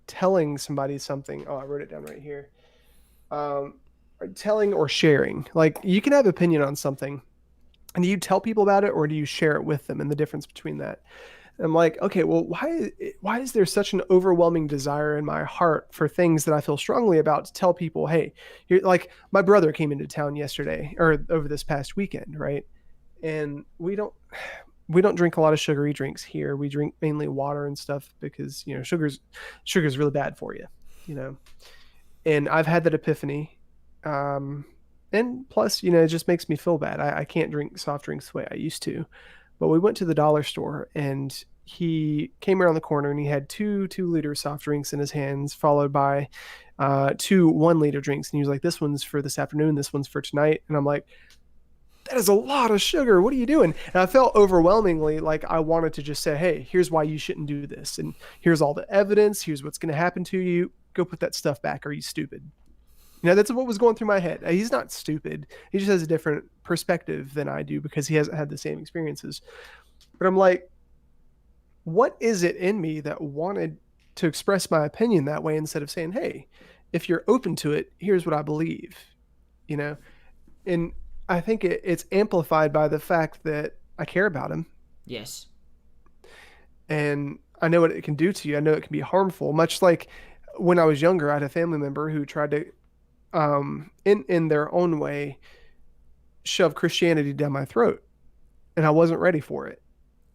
telling somebody something. Oh, I wrote it down right here. Telling or sharing. Like, you can have opinion on something, and do you tell people about it or do you share it with them? And the difference between that. I'm like, okay, well, why is there such an overwhelming desire in my heart for things that I feel strongly about to tell people, hey, you're, like, my brother came into town yesterday or over this past weekend, right? And we don't drink a lot of sugary drinks here. We drink mainly water and stuff because, you know, sugar's really bad for you, you know. And I've had that epiphany. And plus, you know, it just makes me feel bad. I can't drink soft drinks the way I used to. But we went to the dollar store and he came around the corner and he had two 2-liter soft drinks in his hands, followed by 2 1-liter drinks. And he was like, this one's for this afternoon, this one's for tonight. And I'm like, that is a lot of sugar. What are you doing? And I felt overwhelmingly like I wanted to just say, hey, here's why you shouldn't do this. And here's all the evidence. Here's what's going to happen to you. Go put that stuff back. Are you stupid? You know, that's what was going through my head. He's not stupid. He just has a different perspective than I do because he hasn't had the same experiences. But I'm like, what is it in me that wanted to express my opinion that way instead of saying, hey, if you're open to it, here's what I believe, you know? And I think it's amplified by the fact that I care about him. Yes. And I know what it can do to you. I know it can be harmful. Much like when I was younger, I had a family member who tried to, in their own way, shove Christianity down my throat, and I wasn't ready for it,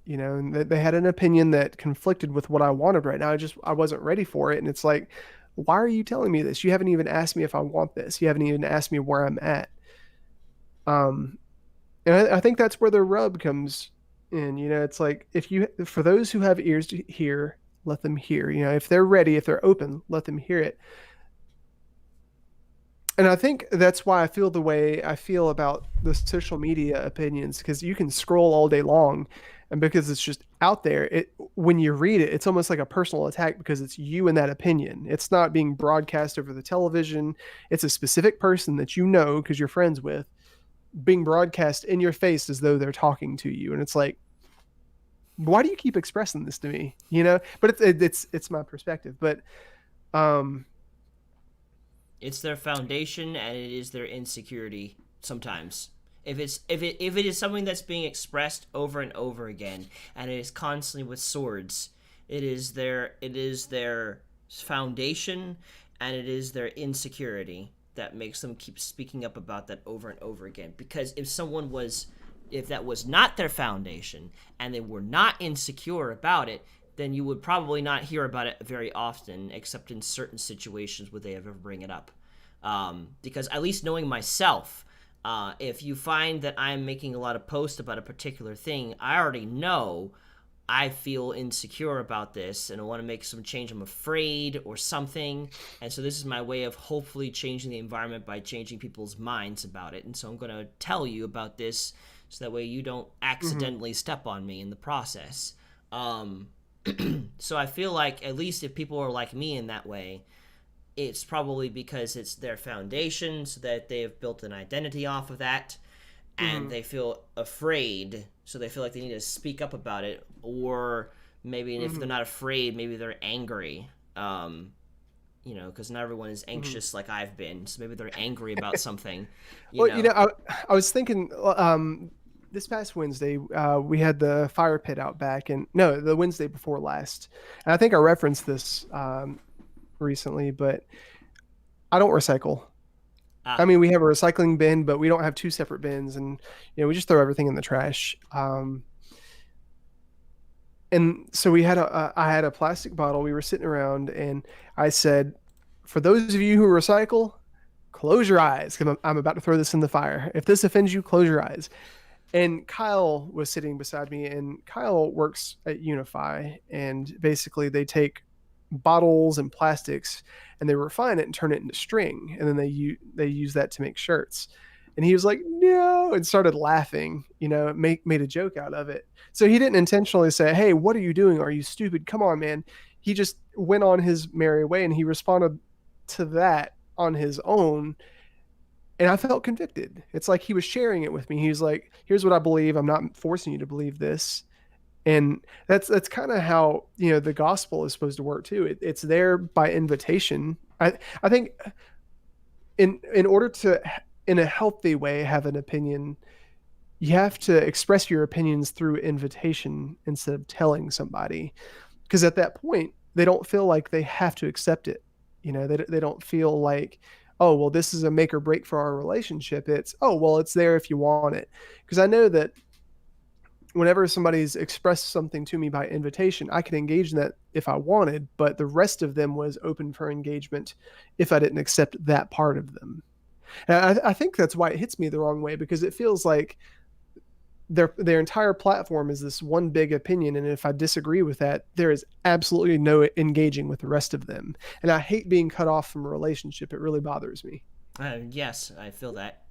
you know. And they had an opinion that conflicted with what I wanted right now. I wasn't ready for it, and it's like, why are you telling me this? You haven't even asked me if I want this. You haven't even asked me where I'm at. And I think that's where the rub comes in. You know, it's like, for those who have ears to hear, let them hear. You know, if they're ready, if they're open, let them hear it. And I think that's why I feel the way I feel about the social media opinions, because you can scroll all day long, and because it's just out there, it when you read it, it's almost like a personal attack because it's you and that opinion. It's not being broadcast over the television. It's a specific person that you know because you're friends with being broadcast in your face as though they're talking to you, and it's like, why do you keep expressing this to me? But it's my perspective. But um, It's their foundation and it is their insecurity sometimes. If it is something that's being expressed over and over again and it is constantly with swords, it is their foundation and it is their insecurity that makes them keep speaking up about that over and over again. Because if that was not their foundation and they were not insecure about it, then you would probably not hear about it very often, except in certain situations where they ever bring it up. Because at least knowing myself, if you find that I'm making a lot of posts about a particular thing, I already know I feel insecure about this and I want to make some change. I'm afraid or something. And so this is my way of hopefully changing the environment by changing people's minds about it. And so I'm going to tell you about this so that way you don't accidentally step on me in the process. So I feel like at least if people are like me in that way, it's probably because it's their foundation, so that they have built an identity off of that, and they feel afraid, so they feel like they need to speak up about it. Or maybe if they're not afraid, maybe they're angry. Because not everyone is anxious like I've been, so maybe they're angry about something. I was thinking, this past Wednesday, we had the fire pit out back, and no, the Wednesday before last. And I think I referenced this recently, but I don't recycle. I mean, we have a recycling bin, but we don't have two separate bins, and we just throw everything in the trash. And so I had a plastic bottle. We were sitting around, and I said, "For those of you who recycle, close your eyes, because I'm about to throw this in the fire. If this offends you, close your eyes." And Kyle was sitting beside me, and Kyle works at Unify, and basically they take bottles and plastics and they refine it and turn it into string, and then they use that to make shirts. And he was like, "No," and started laughing, made a joke out of it. So he didn't intentionally say, "Hey, what are you doing? Are you stupid? Come on, man." He just went on his merry way, and he responded to that on his own. And I felt convicted. It's like he was sharing it with me. He was like, "Here's what I believe. I'm not forcing you to believe this." And that's kind of how the gospel is supposed to work too. It's there by invitation. I think in order to, in a healthy way, have an opinion, you have to express your opinions through invitation instead of telling somebody, because at that point they don't feel like they have to accept it. They don't feel like, "Oh, well, this is a make or break for our relationship." It's, "Oh, well, it's there if you want it." Because I know that whenever somebody's expressed something to me by invitation, I can engage in that if I wanted, but the rest of them was open for engagement if I didn't accept that part of them. And I think that's why it hits me the wrong way, because it feels like their entire platform is this one big opinion, and if I disagree with that, there is absolutely no engaging with the rest of them. And I hate being cut off from a relationship. It really bothers me. Yes, I feel that.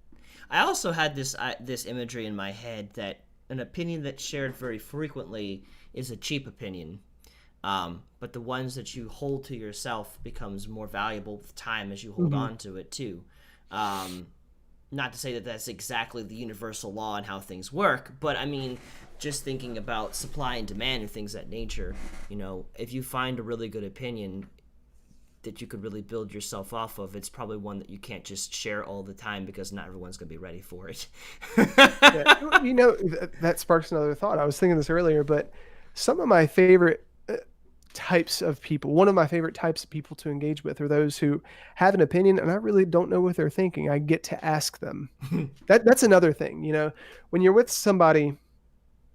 I also had this imagery in my head that an opinion that's shared very frequently is a cheap opinion, but the ones that you hold to yourself becomes more valuable with time as you hold on to it too. Not to say that that's exactly the universal law and how things work, but I mean, just thinking about supply and demand and things of that nature, if you find a really good opinion that you could really build yourself off of, it's probably one that you can't just share all the time because not everyone's going to be ready for it. Yeah. That sparks another thought. I was thinking this earlier, but some of my favorite types of people, one of my favorite types of people to engage with are those who have an opinion and I really don't know what they're thinking. I get to ask them. That's another thing, when you're with somebody,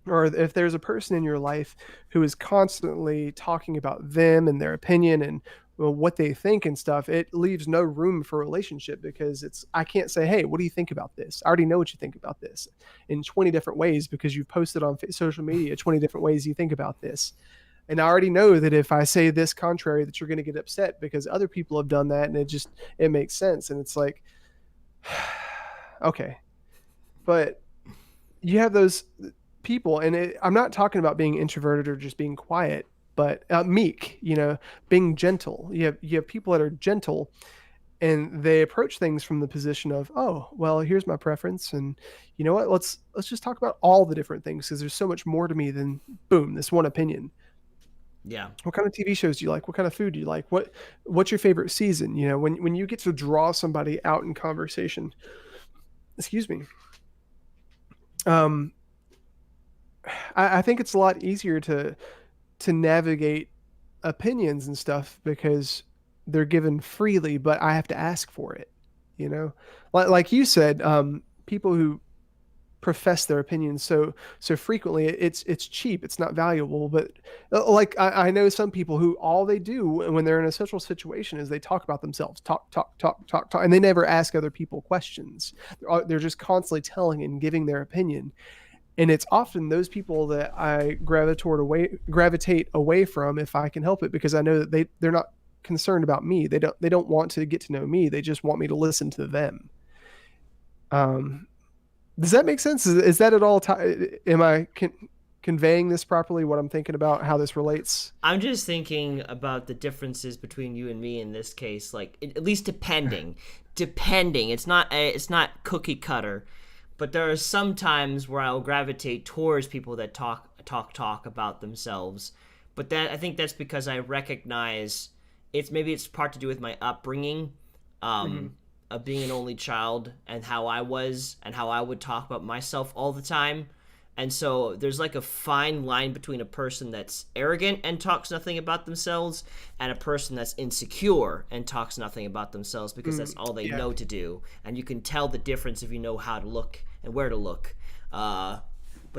or if there's a person in your life who is constantly talking about them and their opinion and what they think and stuff, it leaves no room for a relationship, because I can't say, "Hey, what do you think about this?" I already know what you think about this in 20 different ways because you've posted on social media 20 different ways you think about this. And I already know that if I say this contrary, that you're going to get upset because other people have done that, and it makes sense. And it's like, Okay, but you have those people, and I'm not talking about being introverted or just being quiet, but meek. Being gentle. You have people that are gentle, and they approach things from the position of, oh, well, here's my preference, and you know what? Let's just talk about all the different things because there's so much more to me than boom, this one opinion. Yeah. What kind of TV shows do you like? What kind of food do you like? What's your favorite season? When you get to draw somebody out in conversation, excuse me, um, I think it's a lot easier to navigate opinions and stuff because they're given freely, but I have to ask for it. Like you said, people who profess their opinions so frequently, it's cheap, it's not valuable. But like I know some people who all they do when they're in a social situation is they talk about themselves, talk, and they never ask other people questions. They're just constantly telling and giving their opinion, and it's often those people that I gravitate away from if I can help it, because I know that they're not concerned about me. They don't want to get to know me. They just want me to listen to them. um does that make sense? Is that at all am I conveying this properly, what I'm thinking about, how this relates? I'm just thinking about the differences between you and me in this case, like at least depending. It's not cookie cutter, but there are some times where I'll gravitate towards people that talk about themselves. But that I think that's because I recognize it's part to do with my upbringing, Mm-hmm. of being an only child and how I was and how I would talk about myself all the time. And so there's like a fine line between a person that's arrogant and talks nothing about themselves and a person that's insecure and talks nothing about themselves because that's all they Yeah. know to do. And you can tell the difference if you know how to look and where to look. But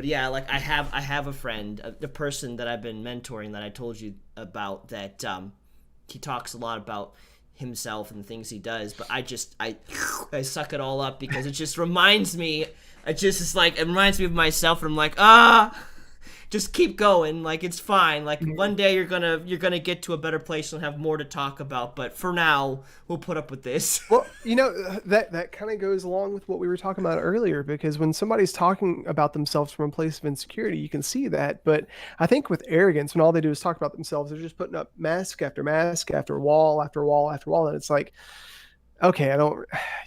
yeah, like I have a friend, the person that I've been mentoring that I told you about, that he talks a lot about himself and the things he does, but I suck it all up because it just reminds me. It reminds me of myself, and I'm like, just keep going. Like, it's fine. Like, one day you're gonna get to a better place and have more to talk about. But for now, we'll put up with this. Well, that kind of goes along with what we were talking about earlier, because when somebody's talking about themselves from a place of insecurity, you can see that. But I think with arrogance, when all they do is talk about themselves, they're just putting up mask after mask after wall after wall after wall, and it's like, okay,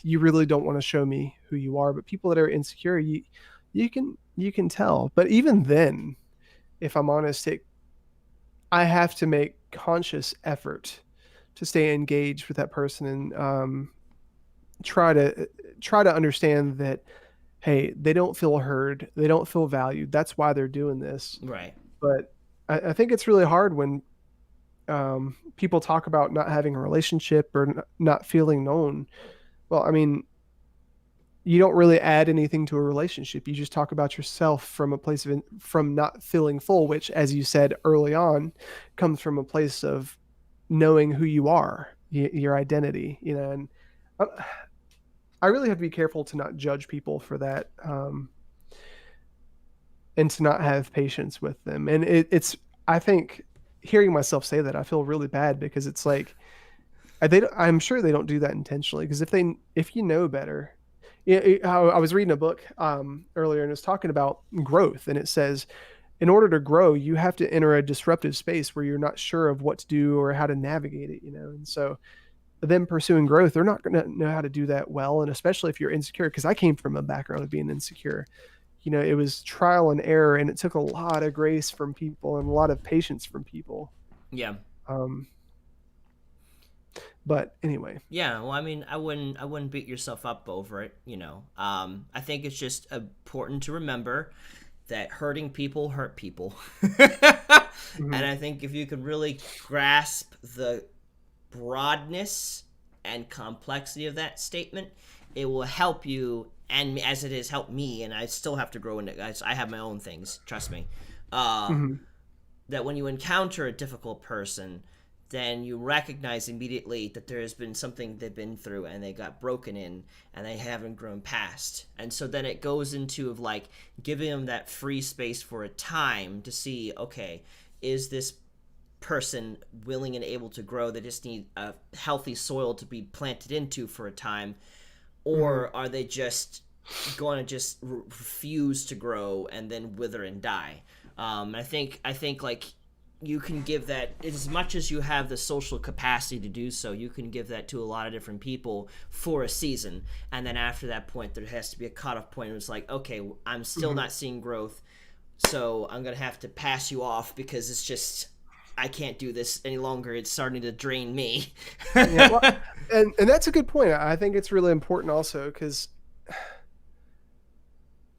you really don't want to show me who you are. But people that are insecure, you can tell. But even then, if I'm honest, I have to make conscious effort to stay engaged with that person, and try to understand that, hey, they don't feel heard, they don't feel valued. That's why they're doing this. Right. But I think it's really hard when people talk about not having a relationship or not feeling known. Well, I mean, you don't really add anything to a relationship. You just talk about yourself from a place from not feeling full, which, as you said early on, comes from a place of knowing who you are, your identity. And I, I really have to be careful to not judge people for that, and to not have patience with them. And I think, hearing myself say that, I feel really bad, because it's like, I'm sure they don't do that intentionally. Because if you know better, I was reading a book earlier, and it was talking about growth, and it says, in order to grow, you have to enter a disruptive space where you're not sure of what to do or how to navigate it. And so them pursuing growth, they're not going to know how to do that well. And especially if you're insecure, because I came from a background of being insecure. It was trial and error, and it took a lot of grace from people and a lot of patience from people. Yeah. Um, but anyway. Yeah, well, I mean, I wouldn't beat yourself up over it, you know. I think it's just important to remember that hurting people hurt people. And Mhm. I think if you could really grasp the broadness and complexity of that statement, it will help you, and as it has helped me, and I still have to grow in it. I have my own things, trust me. Uh, Mhm. that when you encounter a difficult person, then you recognize immediately that there has been something they've been through and they got broken in and they haven't grown past. And so then it goes into of like giving them that free space for a time to see, okay, is this person willing and able to grow? They just need a healthy soil to be planted into for a time. or are they just going to just refuse to grow and then wither and die? I think like you can give that as much as you have the social capacity to do so. You can give that to a lot of different people for a season, and then after that point, there has to be a cutoff point where it's like, okay, I'm still not seeing growth, so I'm gonna have to pass you off because it's just I can't do this any longer. It's starting to drain me. Yeah, well, and that's a good point. I think it's really important also because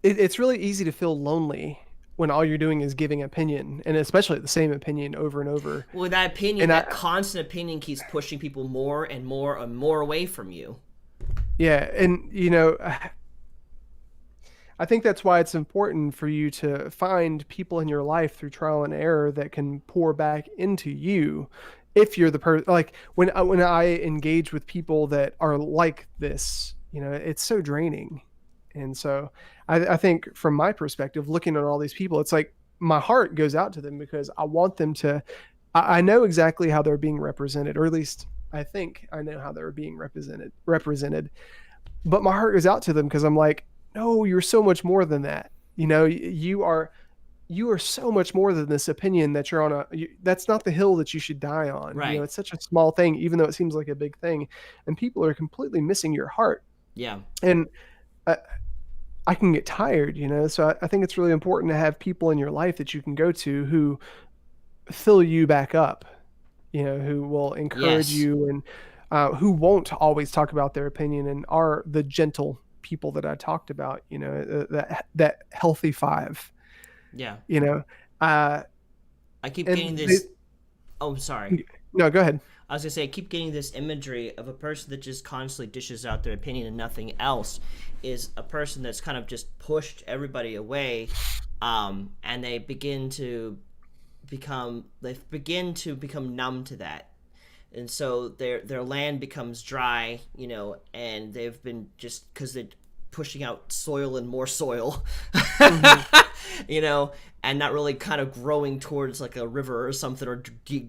it's really easy to feel lonely when all you're doing is giving opinion, and especially the same opinion over and over. Well, that opinion, that constant opinion keeps pushing people more and more and more away from you. Yeah, and I think that's why it's important for you to find people in your life through trial and error that can pour back into you. If you're the person, like when I engage with people that are like this, it's so draining. And so I think from my perspective, looking at all these people, it's like my heart goes out to them because I want them to, I know exactly how they're being represented, or at least I think I know how they're being represented, but my heart goes out to them because I'm like, no, you're so much more than that. You are so much more than this opinion that you're on that's not the hill that you should die on. Right. It's such a small thing, even though it seems like a big thing, and people are completely missing your heart. Yeah. And I can get tired, so I think it's really important to have people in your life that you can go to who fill you back up, who will encourage you and who won't always talk about their opinion and are the gentle people that I talked about, that healthy five. Yeah. I keep getting this. Oh, sorry. No, go ahead. I was going to say, I keep getting this imagery of a person that just constantly dishes out their opinion and nothing else is a person that's kind of just pushed everybody away, and they begin to become numb to that. And so their land becomes dry, and they've been just because they're pushing out soil and more soil, and not really kind of growing towards like a river or something, or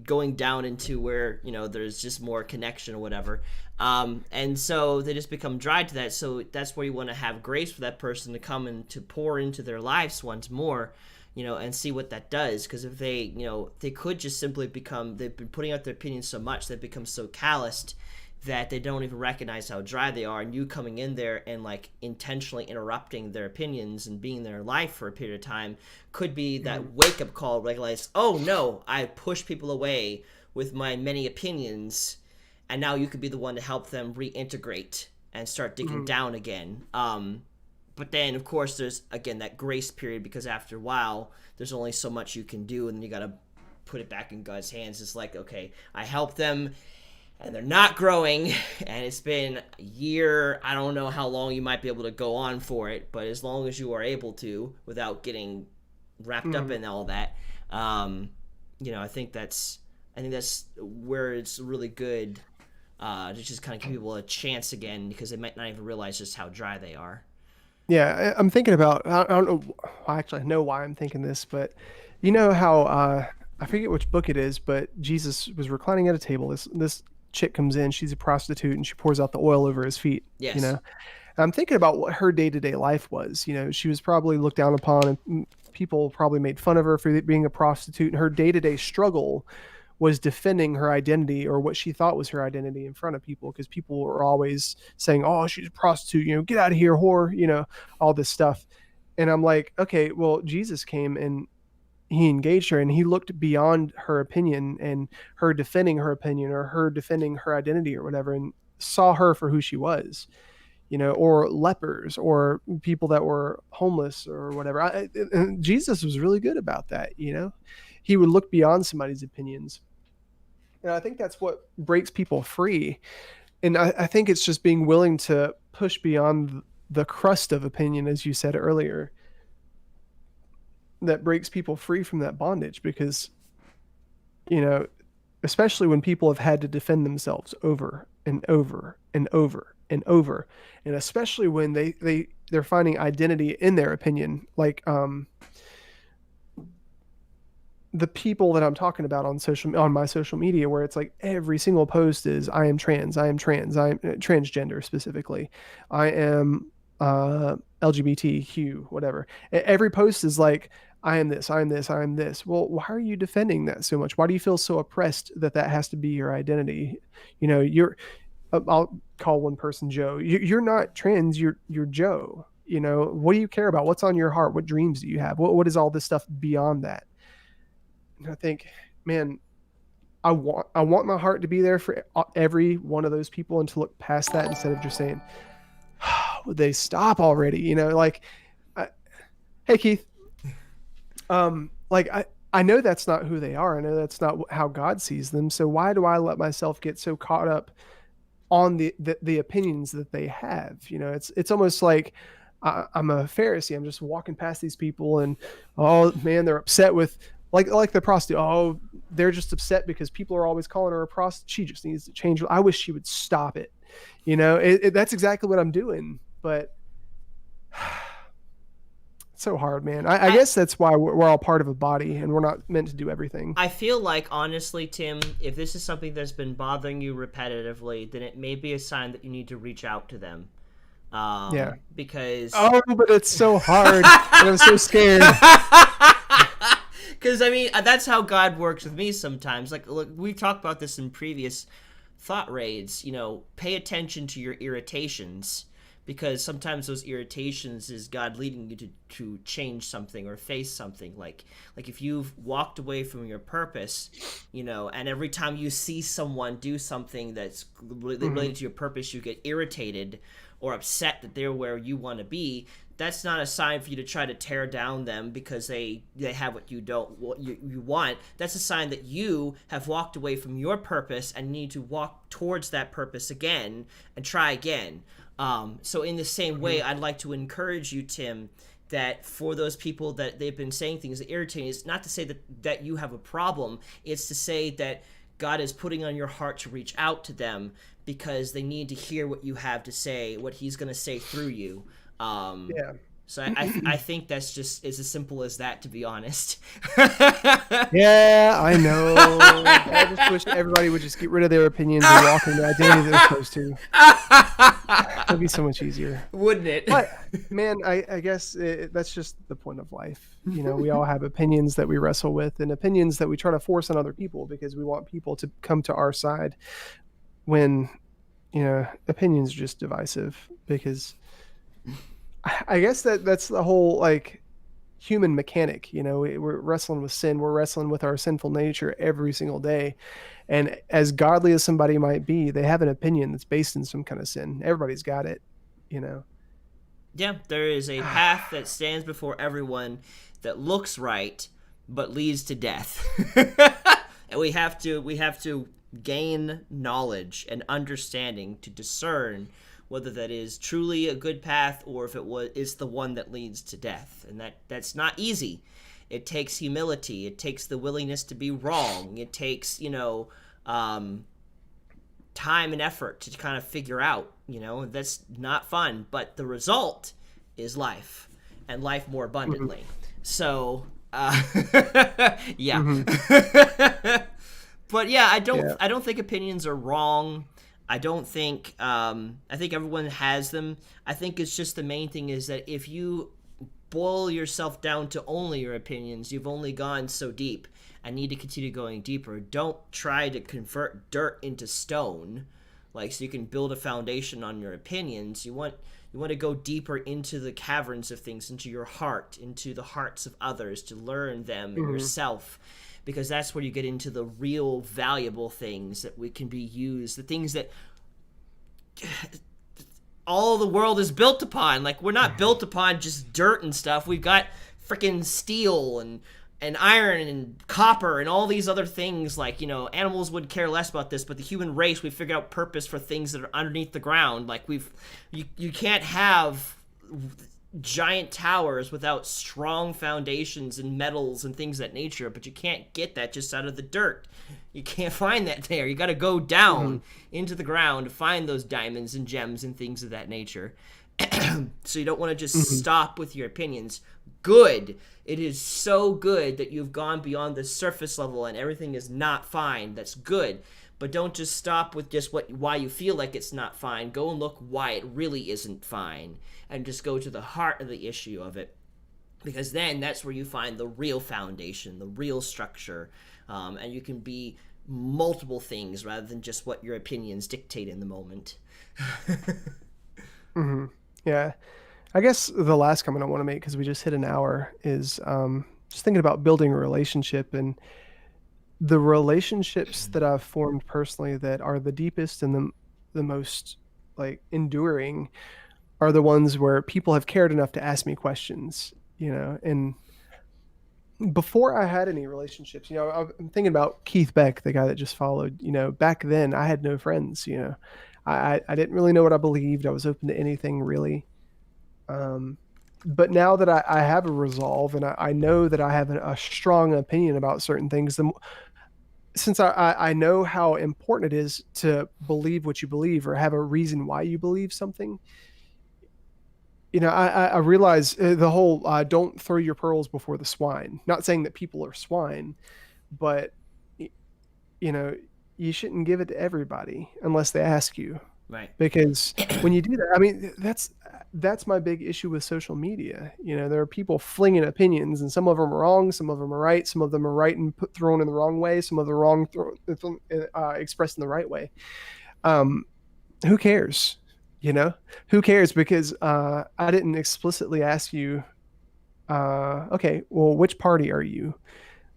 going down into where, there's just more connection or whatever. And so they just become dry to that. So that's where you want to have grace for that person to come and to pour into their lives once more, and see what that does. Because if they, they could just simply they've been putting out their opinions so much, they've become so calloused that they don't even recognize how dry they are, and you coming in there and like intentionally interrupting their opinions and being in their life for a period of time could be that wake-up call, realize, oh no, I push people away with my many opinions, and now you could be the one to help them reintegrate and start digging down again. But then, of course, there's, again, that grace period, because after a while, there's only so much you can do, and then you got to put it back in God's hands. It's like, okay, I helped them, and they're not growing, and it's been a year. I don't know how long you might be able to go on for it, but as long as you are able to, without getting wrapped up in all that, I think that's where it's really good to just kind of give people a chance again, because they might not even realize just how dry they are. Yeah, I'm thinking about, I don't know, actually I know why I'm thinking this, but you know how, I forget which book it is, but Jesus was reclining at a table. This chick comes in, she's a prostitute, and she pours out the oil over his feet. Yes. And I'm thinking about what her day-to-day life was. She was probably looked down upon, and people probably made fun of her for being a prostitute, and her day-to-day struggle was defending her identity, or what she thought was her identity, in front of people, because people were always saying, oh, she's a prostitute, get out of here, whore, all this stuff. And I'm like, okay, well, Jesus came and he engaged her, and he looked beyond her opinion and her defending her opinion, or her defending her identity or whatever, and saw her for who she was, or lepers, or people that were homeless or whatever. And Jesus was really good about that. He would look beyond somebody's opinions. And I think that's what breaks people free. And I think it's just being willing to push beyond the crust of opinion, as you said earlier, that breaks people free from that bondage. Because, especially when people have had to defend themselves over and over and over and over, and especially when they're finding identity in their opinion, like the people that I'm talking about on my social media, where it's like every single post is I am trans, I am trans, I am transgender specifically, I am LGBTQ, whatever. Every post is like I am this, I am this, I am this. Well, why are you defending that so much? Why do you feel so oppressed that that has to be your identity? You know, I'll call one person Joe. You're not trans. You're Joe. You know, what do you care about? What's on your heart? What dreams do you have? What is all this stuff beyond that? And I think, man, I want my heart to be there for every one of those people, and to look past that instead of just saying, would they stop already? You know, like, hey Keith, like I know that's not who they are. I know that's not how God sees them. So why do I let myself get so caught up on the opinions that they have? You know, it's almost like I'm a Pharisee. I'm just walking past these people, and oh man, they're upset with like the prostitute. Oh, they're just upset because people are always calling her a prostitute. She just needs to change. I wish she would stop it. You know, that's exactly what I'm doing. But it's so hard, man. I guess that's why we're all part of a body, and we're not meant to do everything. I feel like, honestly, Tim, if this is something that's been bothering you repetitively, then it may be a sign that you need to reach out to them. Yeah. Because... Oh, but it's so hard, and I'm so scared. Because, I mean, that's how God works with me sometimes. Like, look, we've talked about this in previous thought raids. You know, pay attention to your irritations, because sometimes those irritations is God leading you to change something or face something. Like if you've walked away from your purpose, you know, and every time you see someone do something that's related to your purpose, you get irritated or upset that they're where you want to be. That's not a sign for you to try to tear down them because they have what you don't, what you want. That's a sign that you have walked away from your purpose and need to walk towards that purpose again and try again. So in the same way, I'd like to encourage you, Tim, that for those people that they've been saying things that irritate, it's not to say that you have a problem. It's to say that God is putting on your heart to reach out to them because they need to hear what you have to say, what he's going to say through you. Yeah. So I think that's just as simple as that, to be honest. Yeah, I know. I just wish everybody would just get rid of their opinions and walk in the identity they're supposed to. It'd be so much easier, wouldn't it? But man, I guess that's just the point of life. You know, we all have opinions that we wrestle with, and opinions that we try to force on other people because we want people to come to our side. When, you know, opinions are just divisive, because I guess that's the whole like human mechanic. You know, we're wrestling with sin. We're wrestling with our sinful nature every single day. And as godly as somebody might be, they have an opinion that's based in some kind of sin. Everybody's got it, you know. Yeah, there is a path that stands before everyone that looks right but leads to death. And we have to gain knowledge and understanding to discern whether that is truly a good path or if it's the one that leads to death. And that's not easy. It takes humility. It takes the willingness to be wrong. It takes, you know, time and effort to kind of figure out, you know, that's not fun. But the result is life, and life more abundantly. Mm-hmm. So, yeah. Mm-hmm. But yeah, I don't think opinions are wrong. I don't think, I think everyone has them. I think it's just the main thing is that if you boil yourself down to only your opinions, you've only gone so deep and need to continue going deeper. Don't try to convert dirt into stone, like, so you can build a foundation on your opinions. You want to go deeper into the caverns of things, into your heart, into the hearts of others, to learn them and yourself. Because that's where you get into the real valuable things that we can be used, the things that all the world is built upon. Like, we're not built upon just dirt and stuff. We've got freaking steel and iron and copper and all these other things. Like, you know, animals would care less about this, but the human race, we figured out purpose for things that are underneath the ground. Like, you can't have giant towers without strong foundations and metals and things of that nature, but you can't get that just out of the dirt. You can't find that there. You got to go down into the ground to find those diamonds and gems and things of that nature. So you don't want to just stop with your opinions. Good. It is so good that you've gone beyond the surface level and everything is not fine. That's good. But don't just stop with just why you feel like it's not fine. Go and look why it really isn't fine. And just go to the heart of the issue of it. Because then that's where you find the real foundation, the real structure. And you can be multiple things rather than just what your opinions dictate in the moment. Yeah. I guess the last comment I want to make, because we just hit an hour, is just thinking about building a relationship, and the relationships that I've formed personally that are the deepest and the most like enduring are the ones where people have cared enough to ask me questions, and before I had any relationships, I'm thinking about Keith Beck, the guy that just followed, back then I had no friends, I didn't really know what I believed. I was open to anything really. But now that I have a resolve and I know that I have a strong opinion about certain things, since I know how important it is to believe what you believe or have a reason why you believe something, I realize the whole don't throw your pearls before the swine. Not saying that people are swine, but you shouldn't give it to everybody unless they ask you. Right. Because when you do that, I mean, that's my big issue with social media. There are people flinging opinions, and some of them are wrong, some of them are right, some of them are right and thrown in the wrong way, some of them are wrong expressed in the right way. Who cares? Who cares? Because I didn't explicitly ask you, okay, well, which party are you?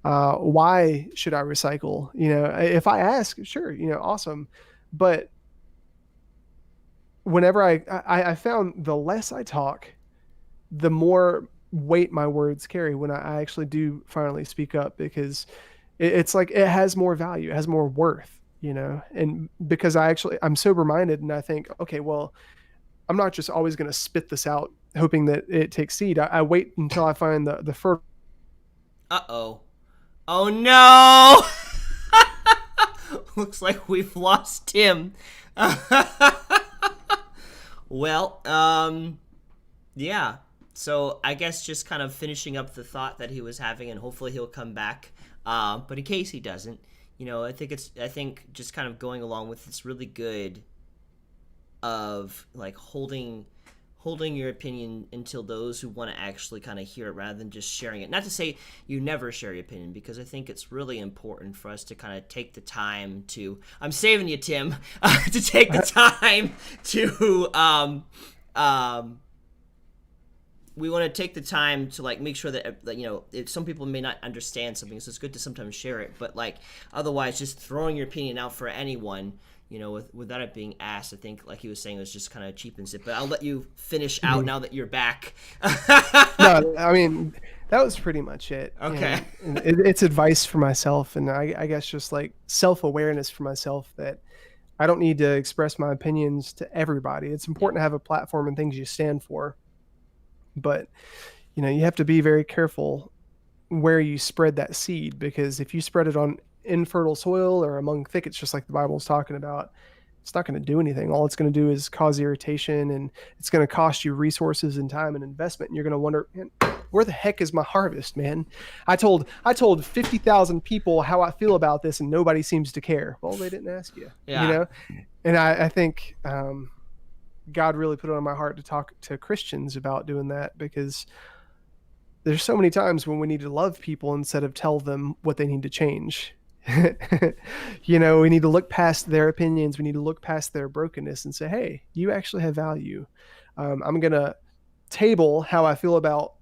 Why should I recycle? If I ask, sure, awesome. But whenever I found the less I talk, the more weight my words carry when I actually do finally speak up, because it's like it has more value, it has more worth, and because I'm sober minded and I think, okay, well, I'm not just always going to spit this out hoping that it takes seed. I wait until I find the fertile. Uh-oh. Oh no! Looks like we've lost Tim. Well, yeah. So I guess just kind of finishing up the thought that he was having, and hopefully he'll come back. But in case he doesn't, I think just kind of going along with it's really good of like holding your opinion until those who want to actually kind of hear it rather than just sharing it. Not to say you never share your opinion, because I think it's really important for us to kind of take the time to, I'm saving you, Tim, to take the time to, we want to take the time to like make sure that if some people may not understand something, so it's good to sometimes share it, but like otherwise just throwing your opinion out for anyone, without it being asked, I think, like he was saying, it was just kind of cheapens it. But I'll let you finish out now that you're back. No, I mean, that was pretty much it. Okay. And it's advice for myself, and I guess just like self-awareness for myself that I don't need to express my opinions to everybody. It's important to have a platform and things you stand for. But, you have to be very careful where you spread that seed, because if you spread it on infertile soil or among thickets, just like the Bible's talking about, it's not going to do anything. All it's going to do is cause irritation, and it's going to cost you resources and time and investment. And you're going to wonder, man, where the heck is my harvest, man? I told 50,000 people how I feel about this, and nobody seems to care. Well, they didn't ask you, And I think God really put it on my heart to talk to Christians about doing that, because there's so many times when we need to love people instead of tell them what they need to change. We need to look past their opinions. We need to look past their brokenness and say, hey, you actually have value. I'm going to table how I feel about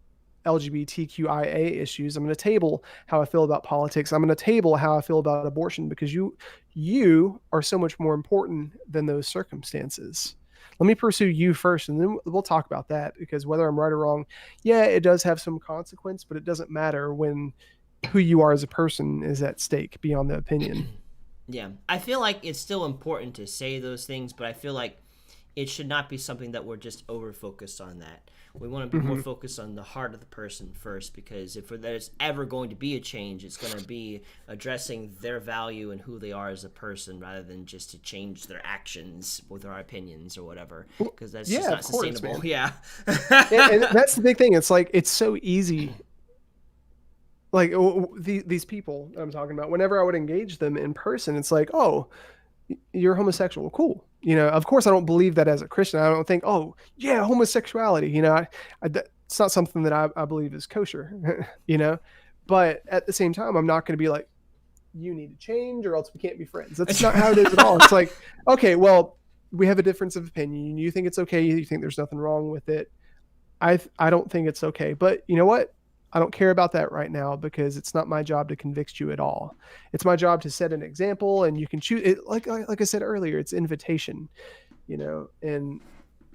LGBTQIA issues. I'm going to table how I feel about politics. I'm going to table how I feel about abortion, because you are so much more important than those circumstances. Let me pursue you first, and then we'll talk about that, because whether I'm right or wrong, yeah, it does have some consequence, but it doesn't matter when who you are as a person is at stake beyond the opinion. Yeah. I feel like it's still important to say those things, but I feel like it should not be something that we're just over focused on that. We want to be more focused on the heart of the person first, because if there's ever going to be a change, it's going to be addressing their value and who they are as a person, rather than just to change their actions with our opinions or whatever, because that's just not sustainable. Man. Yeah. and that's the big thing. It's like, it's so easy. Like these people I'm talking about, whenever I would engage them in person, it's like, oh, you're homosexual. Cool. You know, of course I don't believe that as a Christian. I don't think, oh yeah, homosexuality, you know, it's not something that I believe is kosher, you know, but at the same time, I'm not going to be like, you need to change or else we can't be friends. That's not how it is at all. It's like, okay, well, we have a difference of opinion. You think it's okay. You think there's nothing wrong with it. I don't think it's okay, but you know what? I don't care about that right now, because it's not my job to convict you at all. It's my job to set an example, and you can choose it. Like I said earlier, it's invitation, you know, and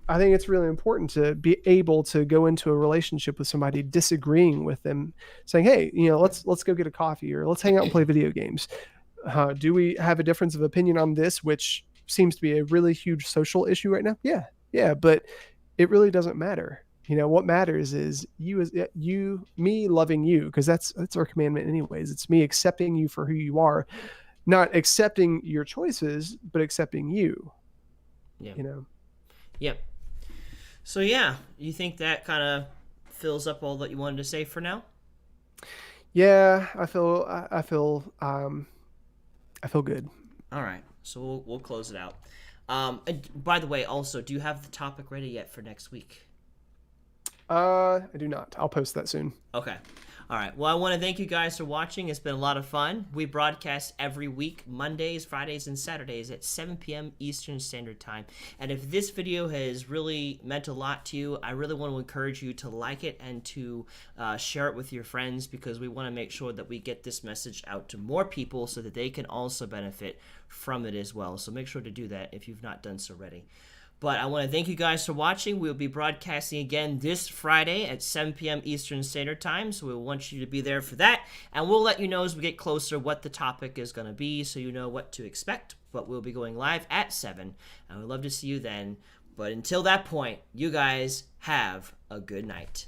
I think it's really important to be able to go into a relationship with somebody, disagreeing with them, saying, hey, you know, let's go get a coffee, or let's hang out and play video games. Do we have a difference of opinion on this, which seems to be a really huge social issue right now? Yeah. But it really doesn't matter. You know, what matters is me loving you, because that's our commandment anyways. It's me accepting you for who you are, not accepting your choices, but accepting you. Yeah. You know? Yep. So yeah, you think that kind of fills up all that you wanted to say for now? Yeah, I feel good. All right. So we'll close it out. And by the way, also, do you have the topic ready yet for next week? I do not. I'll post that soon. Okay. All right. Well, I want to thank you guys for watching. It's been a lot of fun. We broadcast every week, Mondays, Fridays, and Saturdays at 7 p.m. Eastern Standard Time. And if this video has really meant a lot to you, I really want to encourage you to like it and to share it with your friends, because we want to make sure that we get this message out to more people so that they can also benefit from it as well. So make sure to do that if you've not done so already. But I want to thank you guys for watching. We'll be broadcasting again this Friday at 7 p.m. Eastern Standard Time, so we want you to be there for that. And we'll let you know as we get closer what the topic is going to be, so you know what to expect. But we'll be going live at 7, and we'd love to see you then. But until that point, you guys have a good night.